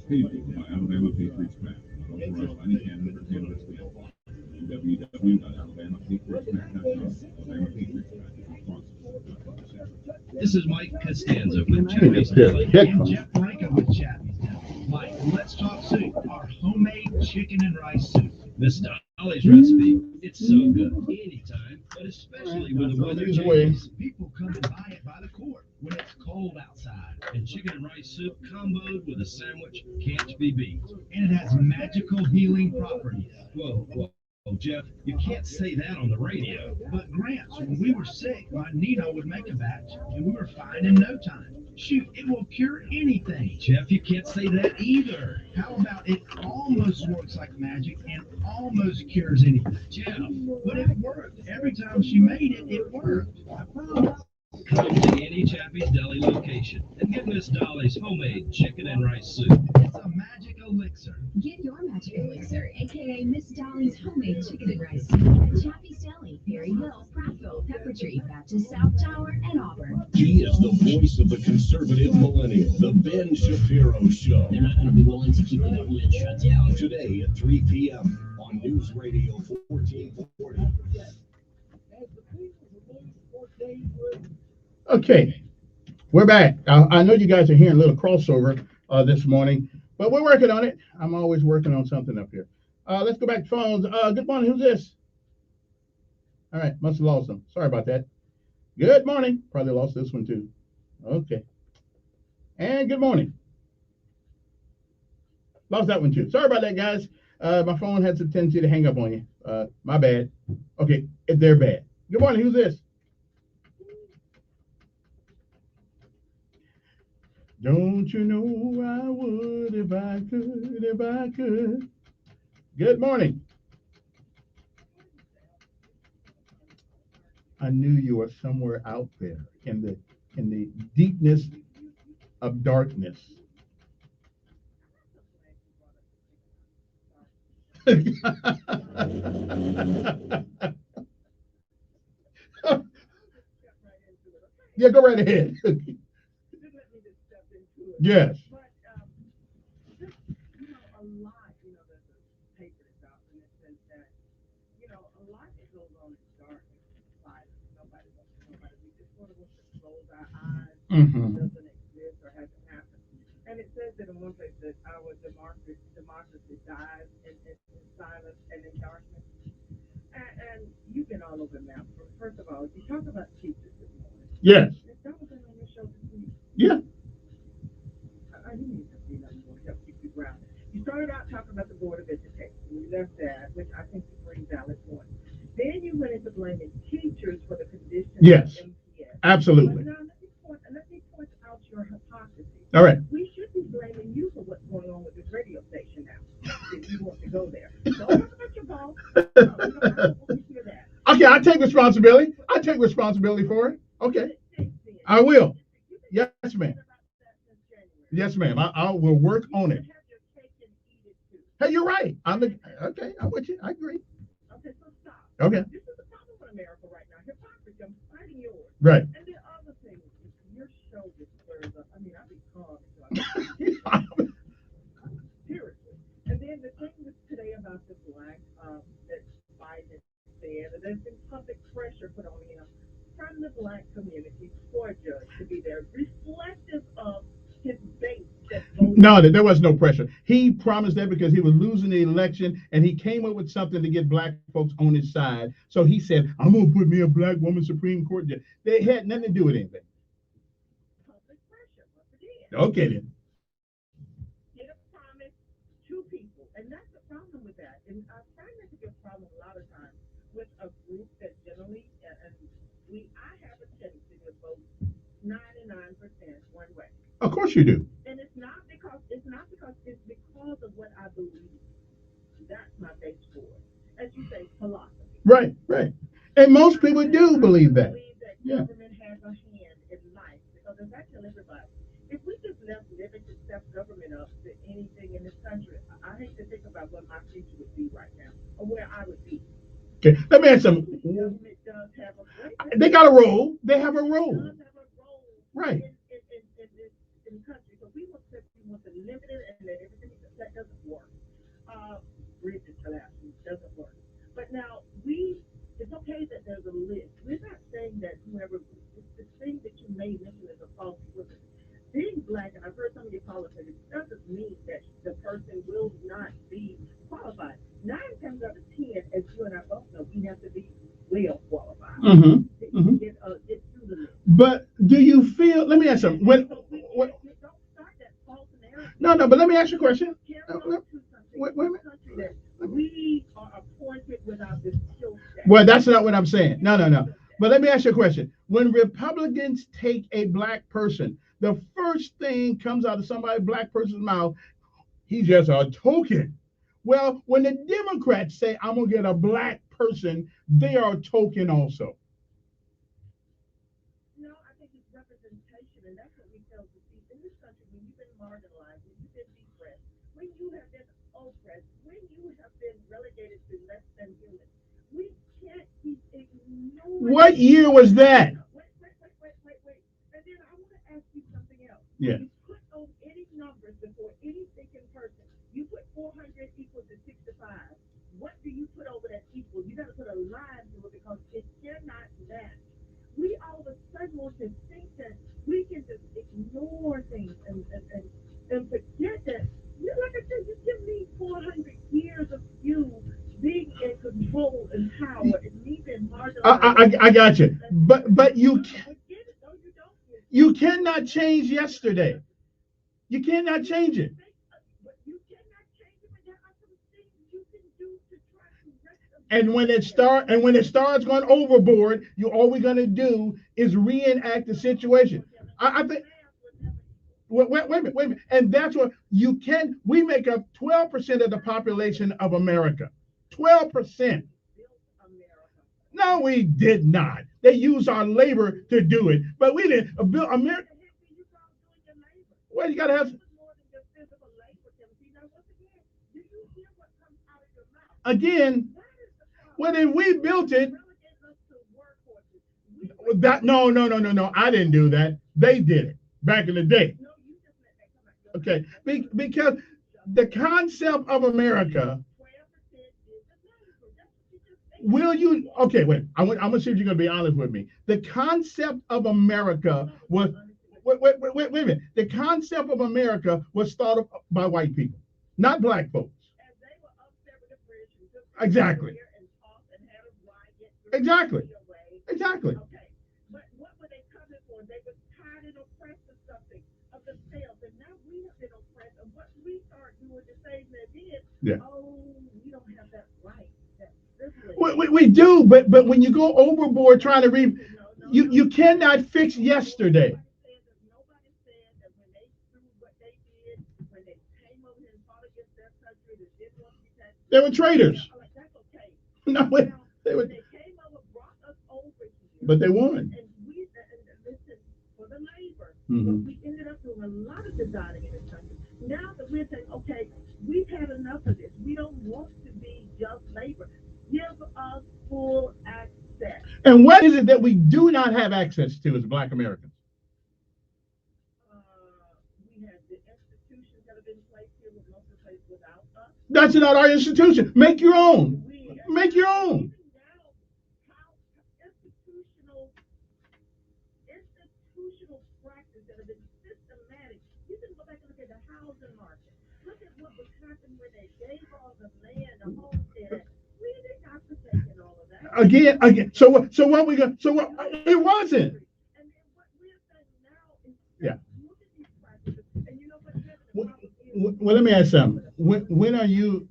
Paid for by Alabama Patriots PAC, not authorized by any candidate or candidates league. www.alabamapatriotspac.com. Alabama Patriots PAC is responsible. This is Mike Costanza with Chappie's Deli and Jeff Franco with Chappie's Deli. Mike, let's talk soup. Our homemade chicken and rice soup. Miss Dolly's recipe. It's so good anytime, but especially when the weather changes. People come and buy it by the quart when it's cold outside. And chicken and rice soup comboed with a sandwich can't be beat. And it has magical healing properties. Whoa, whoa. Oh, Jeff, you can't say that on the radio. But Grants, when we were sick, my Nino would make a batch, and we were fine in no time. Shoot, it will cure anything. Jeff, you can't say that either. How about it almost works like magic and almost cures anything? Jeff, but it worked. Every time she made it, it worked. I promise. Come to any Chappie's Deli location and get Miss Dolly's homemade chicken and rice soup. It's a magic elixir. Get your magic elixir, aka Miss Dolly's homemade chicken and rice soup at Chappie's Deli, Perry Hill, Prattville, Peppertree, Baptist South Tower, and Auburn. He is the voice of the conservative millennial, the Ben Shapiro Show. They're not going to be willing to keep the government shut down. Today at 3 p.m. on News Radio 1440. Okay, we're back. I know you guys are hearing a little crossover this morning, but we're working on it. I'm always working on something up here. Let's go back to phones. Good morning. Who's this? All right, must have lost them. Sorry about that. Good morning. Probably lost this one too. Okay. And good morning. Lost that one too. Sorry about that, guys. My phone has a tendency to hang up on you. My bad. Okay, they're bad. Good morning. Who's this? Don't you know I would if I could, if I could. Good morning. I knew you were somewhere out there in the deepness of darkness. Yeah, go right ahead. Yes. Mm-hmm. doesn't exist or hasn't happened. And it says that in one place that our democracy dies in silence and in darkness. And you've been all over now. First of all, you talk about teachers this morning. Yes. That was on your show this week. Yeah. I didn't even see that more to help keep you grounded. You started out talking about the Board of Education. You left that, which I think is a pretty valid point. Then you went into blaming teachers for the condition Yes. of MPS. Absolutely. But now let me point out your hypocrisy. All right. We should be blaming you for what's going on with this radio station now. If you want to go there. Don't talk about your boss. No, I don't want to hear that. Okay, I take responsibility. I take responsibility for it. Okay. I will. Yes, ma'am. Yes, ma'am. I will work on it. Hey, you're right. Okay, I'm with you. I agree. Okay, so stop. Okay. This is the problem with America right now. Hypocrisy. I'm fighting yours. Right. And the other thing, your show just stirs up. I mean, I'll be calm. Seriously. And then the thing was today about the black that Biden said, that there's been public pressure put on him from the black community for a judge to be there, reflective of his base. No, there was no pressure. He promised that because he was losing the election, and he came up with something to get black folks on his side. So he said, "I'm gonna put me a black woman Supreme Court judge." They had nothing to do with anything. Public pressure, once again. Okay then. Get a promise to people, and that's the problem with that. And I find that to be a problem a lot of times with a group that generally, and I have a tendency to vote 99% one way. Of course you do. And it's because of what I believe. That's my base for it. As you say, philosophy. Right. And most people do believe that. Yeah. Government has a hand in life. Because as I tell everybody, if we just left living to self-government up to anything in this country, I hate to think about what my future would be right now, or where I would be. Okay, let me ask them. Government does have a great. They got a role. They have a role. Does have a role. Right. In the country, so we want to limit it and let everything that doesn't work. Bridges collapsing doesn't work. But now it's okay that there's a list. We're not saying that whoever the thing that you may mention is a false equivalent. Being black, and I've heard some of your politics, doesn't mean that the person will not be qualified. 9 times out of 10, as you and I both know, we have to be well qualified. Mm-hmm. Get through the list. But do you feel? Let me ask you. No, but let me ask you a question. Wait a minute. We are appointed without this skill set. Well, that's not what I'm saying. No. But let me ask you a question. When Republicans take a black person, the first thing comes out of somebody's black person's mouth, he's just a token. Well, when the Democrats say, "I'm gonna get a black person," they are a token also. No, I think it's representation, and that's what we fail to see in this country. When you've been marginalized, when you've been depressed, when you have been oppressed, when you have been relegated to less than human, we can't keep ignoring. What year was that? Wait. And then I want to ask you something else. Yeah. You put those any numbers before any thinking person. You put 400 equal to 65. What do you put over that equal? You got to put a line through it because it cannot match. We all of a sudden want to think that we can just ignore things and forget that. Like I said, you give me 400 years of you being in control and power and me being marginalized. I got you. But you cannot change yesterday. You cannot change it. But you cannot change it, but there are some things you can do to try to rectify. And when it starts going overboard, all we're gonna do is reenact the situation. I think. Wait a minute. And that's what we make up 12% of the population of America. 12%. No, we did not. They used our labor to do it, but we didn't build America. Well, you gotta have. Again, when we built it, no. I didn't do that. They did it back in the day. Okay, because the concept of America. Will you? Okay, wait. I'm gonna see if you're gonna be honest with me. The concept of America was. wait a minute. The concept of America was thought of by white people, not black folks. Exactly. Exactly. Exactly. Okay. But what were they coming for? They were tired and oppressed of something, of themselves. And now we have been oppressed. And what we start doing the same they did, we don't have that right. That privilege. We do, but when you go overboard trying to read, you cannot fix yesterday. Nobody said that when they do what they did, when they came over here and fought against their country, that didn't want to be taxed. They were traitors. That's okay. No, they were. They came over, brought us over here. But they won. And we listen for the labor. But we ended up doing a lot of designing in this country. Now that we're saying, okay, we've had enough of this. We don't want to be just labor. Give us full access. And what is it that we do not have access to as Black Americans? We have the institutions that have been placed here with most of the place without us. That's not our institution. Make your own. Make your own. Institutional practice that have been systematic. You can go back and look at the housing market. Look at what was happening when they gave all the land, the homestead. We did not partake in all of that. Again. So what we got? So what? It wasn't. And then what we're saying now is, look at these practices, and you know what happened. Well, let me ask something. When are you?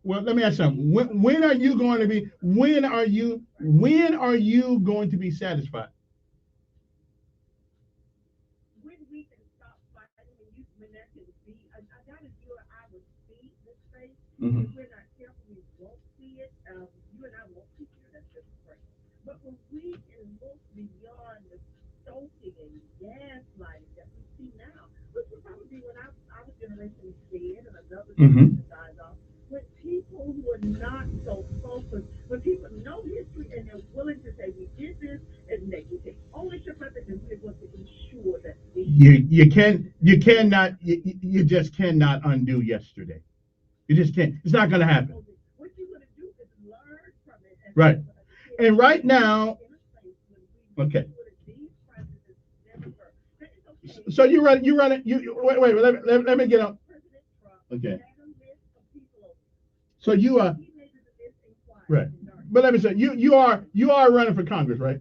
Well, let me ask something. When are you going to be? When are you going to be satisfied? When we can stop fighting, when there can be, that is you and I will see this face. If we're not careful, we won't see it. You and I won't see it. That's just great. But when we can look beyond the stoking and gaslighting that we see now, which would probably be when our generation did and another generation dies off, when people who are not so focused, when people know history and they're willing to say we did this and they can take ownership of it, and we're going to ensure that you just cannot undo yesterday. You just can't. It's not going to happen. What you're going to do is learn from it. Right. And right now, okay. So you run it. Wait. Let me get up. Okay. So you are right, but let me say you are running for Congress, right?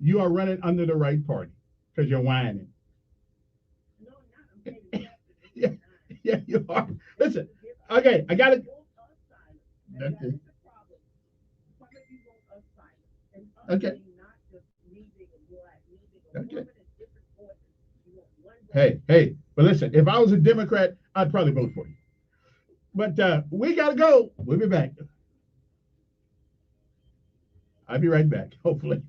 You are running under the right party because you're whining. Yeah, you are. Listen, okay, I got it. Okay. Hey, but listen, if I was a Democrat, I'd probably vote for you. But we got to go. We'll be back. I'll be right back, hopefully.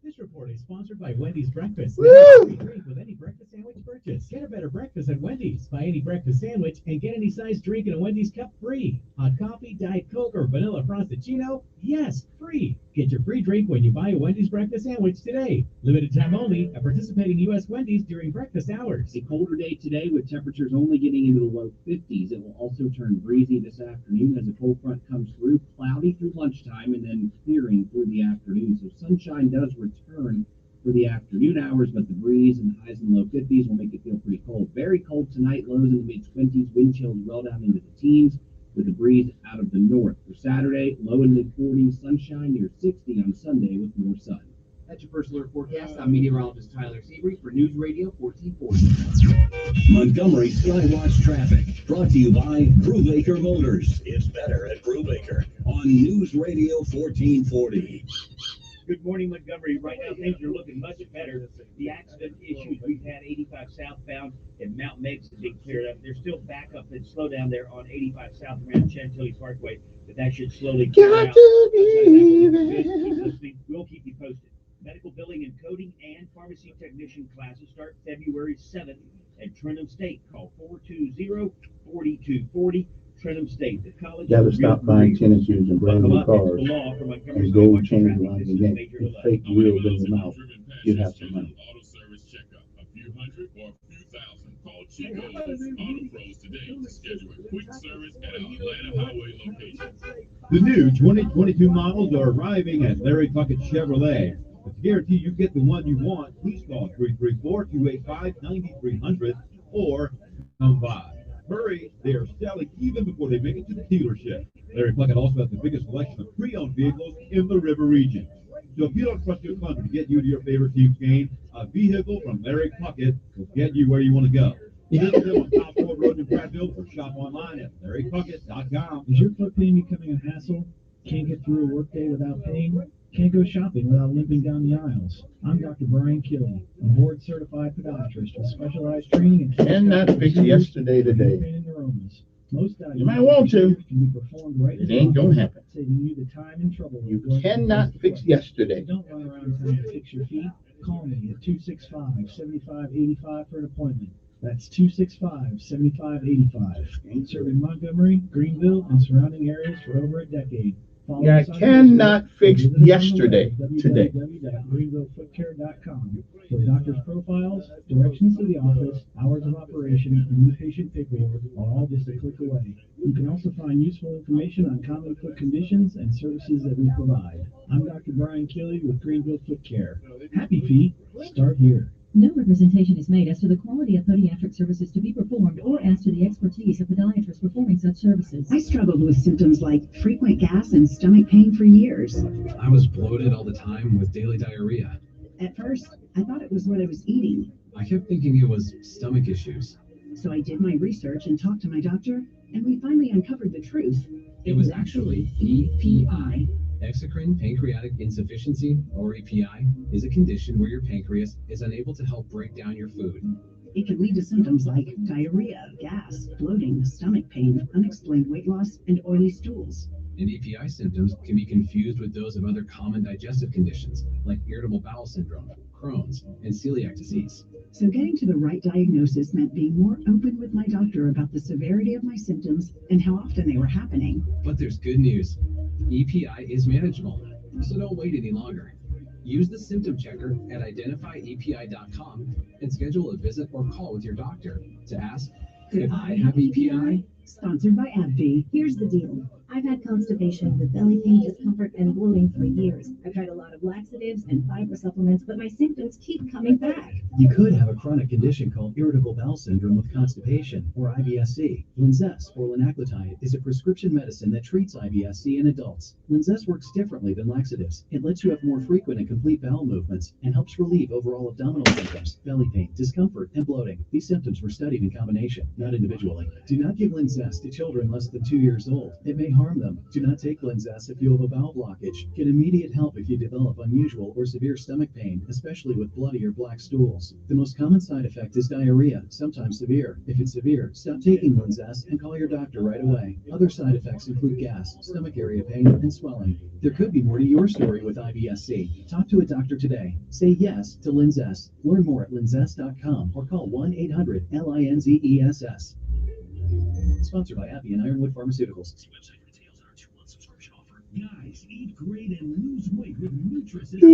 This report is sponsored by Wendy's Breakfast. Woo! Drink with any breakfast sandwich purchase. Get a better breakfast at Wendy's. Buy any breakfast sandwich and get any size drink in a Wendy's cup free. Hot coffee, Diet Coke, or vanilla frosted-chino? Yes, free. Get your free drink when you buy a Wendy's breakfast sandwich today. Limited time only at participating U.S. Wendy's during breakfast hours. A colder day today with temperatures only getting into the low 50s. It will also turn breezy this afternoon as a cold front comes through, cloudy through lunchtime and then clearing through the afternoon. So sunshine does return for the afternoon hours, but the breeze and the highs in the low 50s will make it feel pretty cold. Very cold tonight, lows in the mid-20s, wind chills well down into the teens with the breeze out of the north. For Saturday, low in mid-40s, sunshine near 60 on Sunday with more sun. That's your first alert forecast. I'm meteorologist Tyler Seabury for News Radio 1440. Montgomery Skywatch traffic brought to you by Brubaker Motors. It's better at Brubaker on News Radio 1440. Good morning, Montgomery. Right now, things are looking much better. The accident issues we've had 85 southbound and Mount Meigs have been cleared up. There's still backup and slow down there on 85 south around Chantilly Parkway, but that should slowly clear out. Keep listening. We'll keep you posted. Medical billing and coding and pharmacy technician classes start February 7th at Trenton State. Call 420-4240. Trenton State, the college. Got to stop buying tennis shoes and brand new cars and gold chain lines and then fake wheels in your mouth. You have some money. Auto service checkup. A or a few thousand. Call Chico's Auto Pros today to schedule a quick service at our Atlanta Highway location. The new 2022 models are arriving at Larry Puckett Chevrolet. But to guarantee you get the one you want, please call 334-285-9300 or come by. Hurry, they are selling even before they make it to the dealership. Larry Puckett also has the biggest selection of pre-owned vehicles in the river region. So if you don't trust your son to get you to your favorite team's game, a vehicle from Larry Puckett will get you where you want to go. Visit them on South Ford Road in Prattville or shop online at LarryPuckett.com. Is your foot pain becoming a hassle? Can't get through a workday without pain? Can't go shopping without limping down the aisles? I'm Dr. Brian Killey, a board-certified podiatrist with specialized training and Cannot fix yesterday today. pain and neuromas. Most You might want to. can be performed right It ain't gonna happen. saving you the time and trouble. You cannot fix yesterday. Don't run around town to fix your feet. Call me at 265-7585 for an appointment. That's 265-7585. Serving Montgomery, Greenville, and surrounding areas for over a decade. Follow You us on cannot Facebook, fix or visit us on the yesterday web, today. www.greenvillefootcare.com for doctor's profiles, directions to the office, hours of operation, and new patient pickup are all just a click away. You can also find useful information on common foot conditions and services that we provide. I'm Dr. Brian Killey with Greenville Foot Care. Happy feet, start here. No representation is made as to the quality of podiatric services to be performed or as to the expertise of podiatrists performing such services. I struggled with symptoms like frequent gas and stomach pain for years. I was bloated all the time with daily diarrhea. At first, I thought it was what I was eating. I kept thinking it was stomach issues. So I did my research and talked to my doctor, and we finally uncovered the truth. It was actually EPI. Exocrine pancreatic insufficiency, or EPI, is a condition where your pancreas is unable to help break down your food. It can lead to symptoms like diarrhea, gas, bloating, stomach pain, unexplained weight loss, and oily stools. And EPI symptoms can be confused with those of other common digestive conditions, like irritable bowel syndrome, Crohn's, and celiac disease. So getting to the right diagnosis meant being more open with my doctor about the severity of my symptoms and how often they were happening. But there's good news. EPI is manageable, so don't wait any longer. Use the symptom checker at identifyepi.com and schedule a visit or call with your doctor to ask, could I have EPI? Sponsored by AbbVie. Here's the deal. I've had constipation with belly pain, discomfort, and bloating for years. I've tried a lot of laxatives and fiber supplements, but my symptoms keep coming back. You could have a chronic condition called irritable bowel syndrome with constipation, or IBS-C. Linzess, or linaclotide, is a prescription medicine that treats IBS-C in adults. Linzess works differently than laxatives. It lets you have more frequent and complete bowel movements and helps relieve overall abdominal symptoms, belly pain, discomfort, and bloating. These symptoms were studied in combination, not individually. Do not give Linzess to children less than 2 years old. It may harm them. Do not take Linzess if you have a bowel blockage. Get immediate help if you develop unusual or severe stomach pain, especially with bloody or black stools. The most common side effect is diarrhea, sometimes severe. If it's severe, stop taking Linzess and call your doctor right away. Other side effects include gas, stomach area pain, and swelling. There could be more to your story with IBS-C. Talk to a doctor today. Say yes to Linzess. Learn more at linzess.com or call 1-800-LINZESS. Sponsored by AbbVie and Ironwood Pharmaceuticals. Website for details on our 2-month subscription offer. Guys, eat great and lose weight with Nutrisystem. They're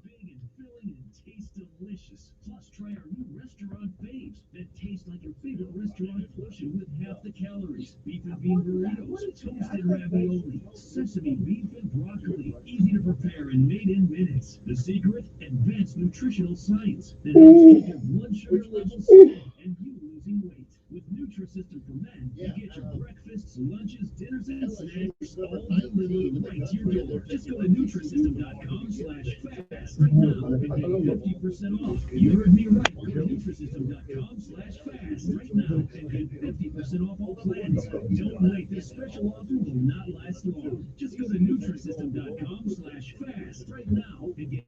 big and filling and taste delicious. Plus, try our new restaurant faves that taste like your favorite restaurant portion with half the calories. Beef and bean burritos, toasted ravioli, sesame beef and broccoli. Easy to prepare and made in minutes. The secret? Advanced nutritional science that helps keep your blood sugar levels steady and you losing weight. With Nutrisystem for Men, you get your breakfasts, lunches, dinners, and snacks all delivered right to your door. Just go to Nutrisystem.com/fast right now and get 50% off. You heard me right. Go to Nutrisystem.com/fast right now and get 50% off all plans. Don't wait. This special offer will not last long. Just go to Nutrisystem.com/fast right now and get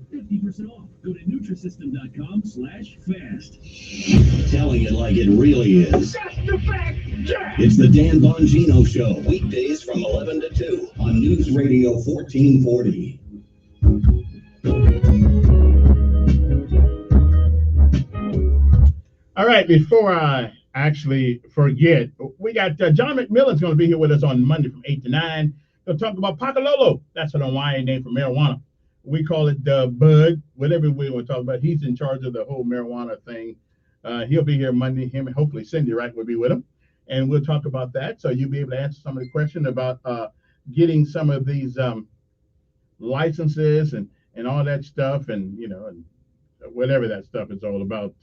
50% off. Go to Nutrisystem.com/fast. Telling it like it really is. It's the Dan Bongino Show, weekdays from 11 to 2 on News Radio 1440. All right, before I actually forget, we got John McMillan's going to be here with us on Monday from 8 to 9. He'll talk about Pakalolo. That's an Hawaiian name for marijuana. we call it Bud, whatever we want to talk about. He's in charge of the whole marijuana thing. He'll be here Monday. Him and hopefully Cindy Wright will be with him, and we'll talk about that. So you'll be able to answer some of the questions about getting some of these licenses and all that stuff, and and whatever that stuff is all about.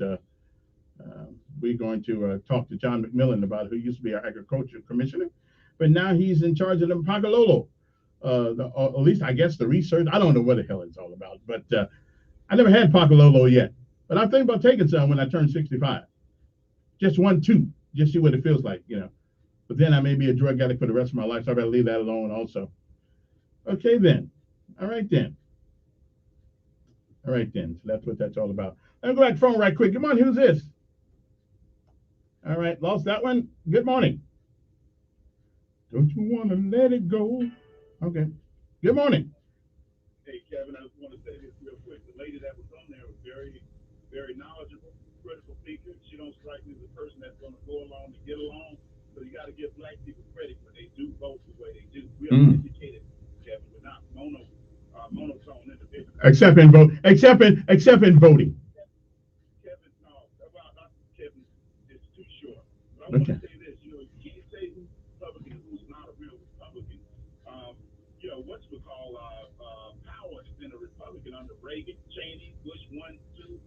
We're going to talk to John McMillan about who used to be our agriculture commissioner, but now he's in charge of the Pagalolo. Or at least I guess the research. I don't know what the hell it's all about, but I never had Pagalolo yet. But I'm thinking about taking some when I turn 65. Just 1, 2, just see what it feels like, But then I may be a drug addict for the rest of my life, so I better leave that alone also. Okay then. All right then. All right then. So that's what that's all about. Let me go back to the phone right quick. Come on, who's this? All right, lost that one. Good morning. Don't you want to let it go? Okay. Good morning. Hey, Kevin, I just want to say this real quick. The lady that was on there was very, very knowledgeable, critical thinker. She don't strike me as a person that's going to go along to get along. So you got to give black people credit when they do vote the way they do. We are educated, Kevin. We're not monotone individuals. Except in voting. Kevin, no, Kevin, it's too short. But I want to say this. You can't say who's Republican and who's not a real Republican. What's we call power has been a Republican under Reagan, Cheney, Bush 1, 2,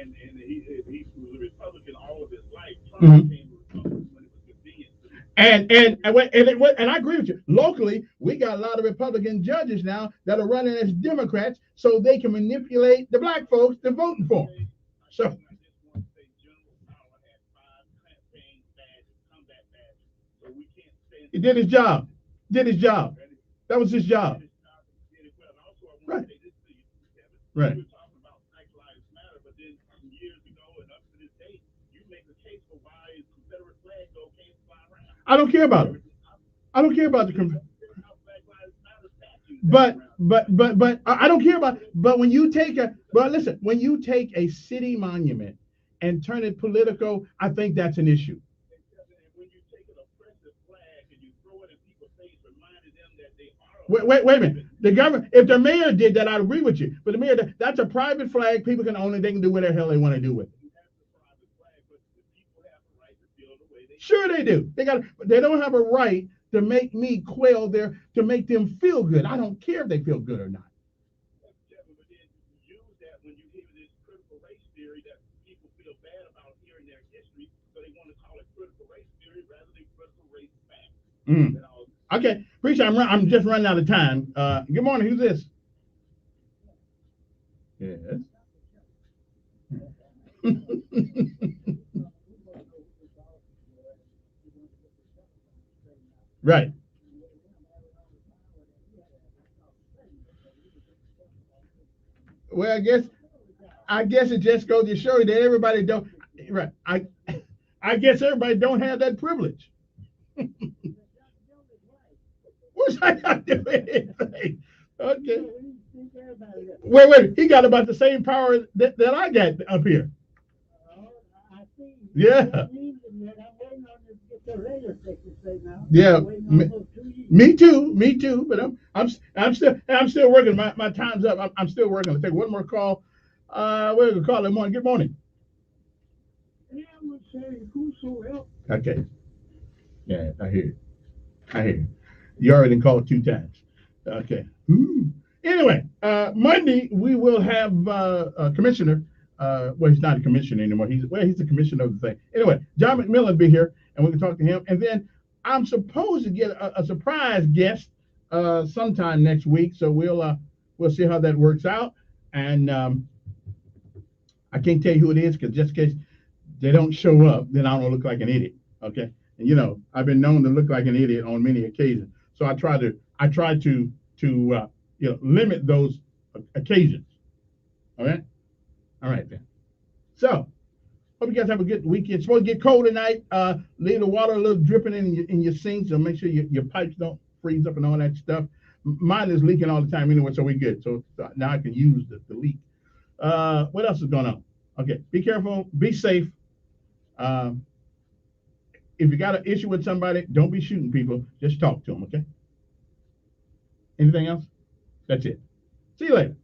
and he was a Republican all of his life. Trump became a Republican when it was convenient. And I agree with you. Locally, we got a lot of Republican judges now that are running as Democrats, so they can manipulate the black folks to voting for them. So. He did his job. That was his job. Right. Right. I don't care about it. I don't care about the. But I don't care about. But when you take when you take a city monument and turn it political, I think that's an issue. Wait a minute. The government, if the mayor did that, I'd agree with you. But the mayor, that's a private flag. People can own it. They can do whatever the hell they want to do with it. Sure they do. They don't have a right to make me quail to make them feel good. I don't care if they feel good or not. Okay, appreciate it. I'm just running out of time. Good morning. Who's this? Yes. Right. Well, I guess it just goes to show you that everybody don't. Right. I guess everybody don't have that privilege. What's I got to do anything? Okay. Wait. He got about the same power that I got up here. Yeah. Yeah. Me too. But I'm still working. My time's up. I'm still working. Let's take one more call. We're gonna call it morning. Good morning. Okay. Yeah, I hear you. You already called 2 times. Okay. Anyway, Monday we will have a commissioner. Well, he's not a commissioner anymore. He's the commissioner of the thing. Anyway, John McMillan will be here, and we can talk to him. And then I'm supposed to get a surprise guest sometime next week. So we'll see how that works out. And I can't tell you who it is because just in case they don't show up, then I don't look like an idiot. Okay. And I've been known to look like an idiot on many occasions. So I try to limit those occasions. All right. All right then. So hope you guys have a good weekend. It's supposed to get cold tonight. Leave the water a little dripping in your sink, so make sure your pipes don't freeze up and all that stuff. Mine is leaking all the time anyway, so we're good. So now I can use the leak. What else is going on? Okay, be careful, be safe. If you got an issue with somebody, don't be shooting people. Just talk to them, okay? Anything else? That's it. See you later.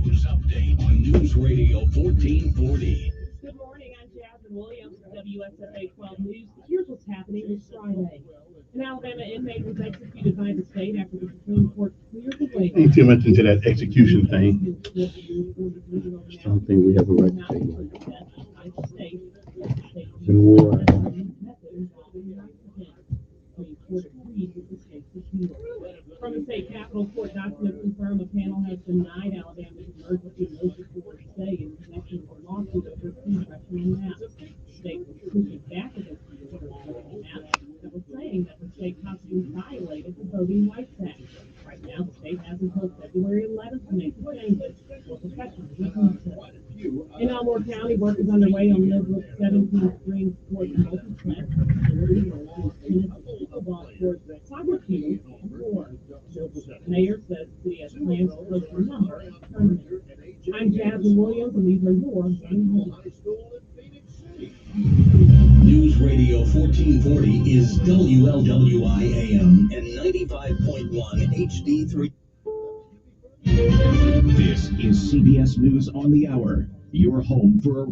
News update on News Radio 1440. Good morning, I'm Jasmine Williams with WSFA 12 News. Here's what's happening this Friday. An Alabama inmate was executed by the state after the Supreme Court cleared the way. Ain't too much into that execution thing. I don't think we have a right to take it. In war. From the state capitol, court documents confirm a panel has denied Alabama's emergency motion for stay in connection with a lawsuit over two freshman maps. The state was pushing back against the maps that was saying that the state constitution violated the Voting Rights Act. Right now, the state has until February 11th to make the changes for professionals. In Elmore County, work is underway on Midwood's 17th Green Sports Multiplex. Soccer teams and more. The mayor says the city has plans to host a number of tournaments. I'm Jasmine Williams, and these are your News Radio 1440 is WLWI AM and 95.1 HD3. This is CBS News on the Hour, your home for a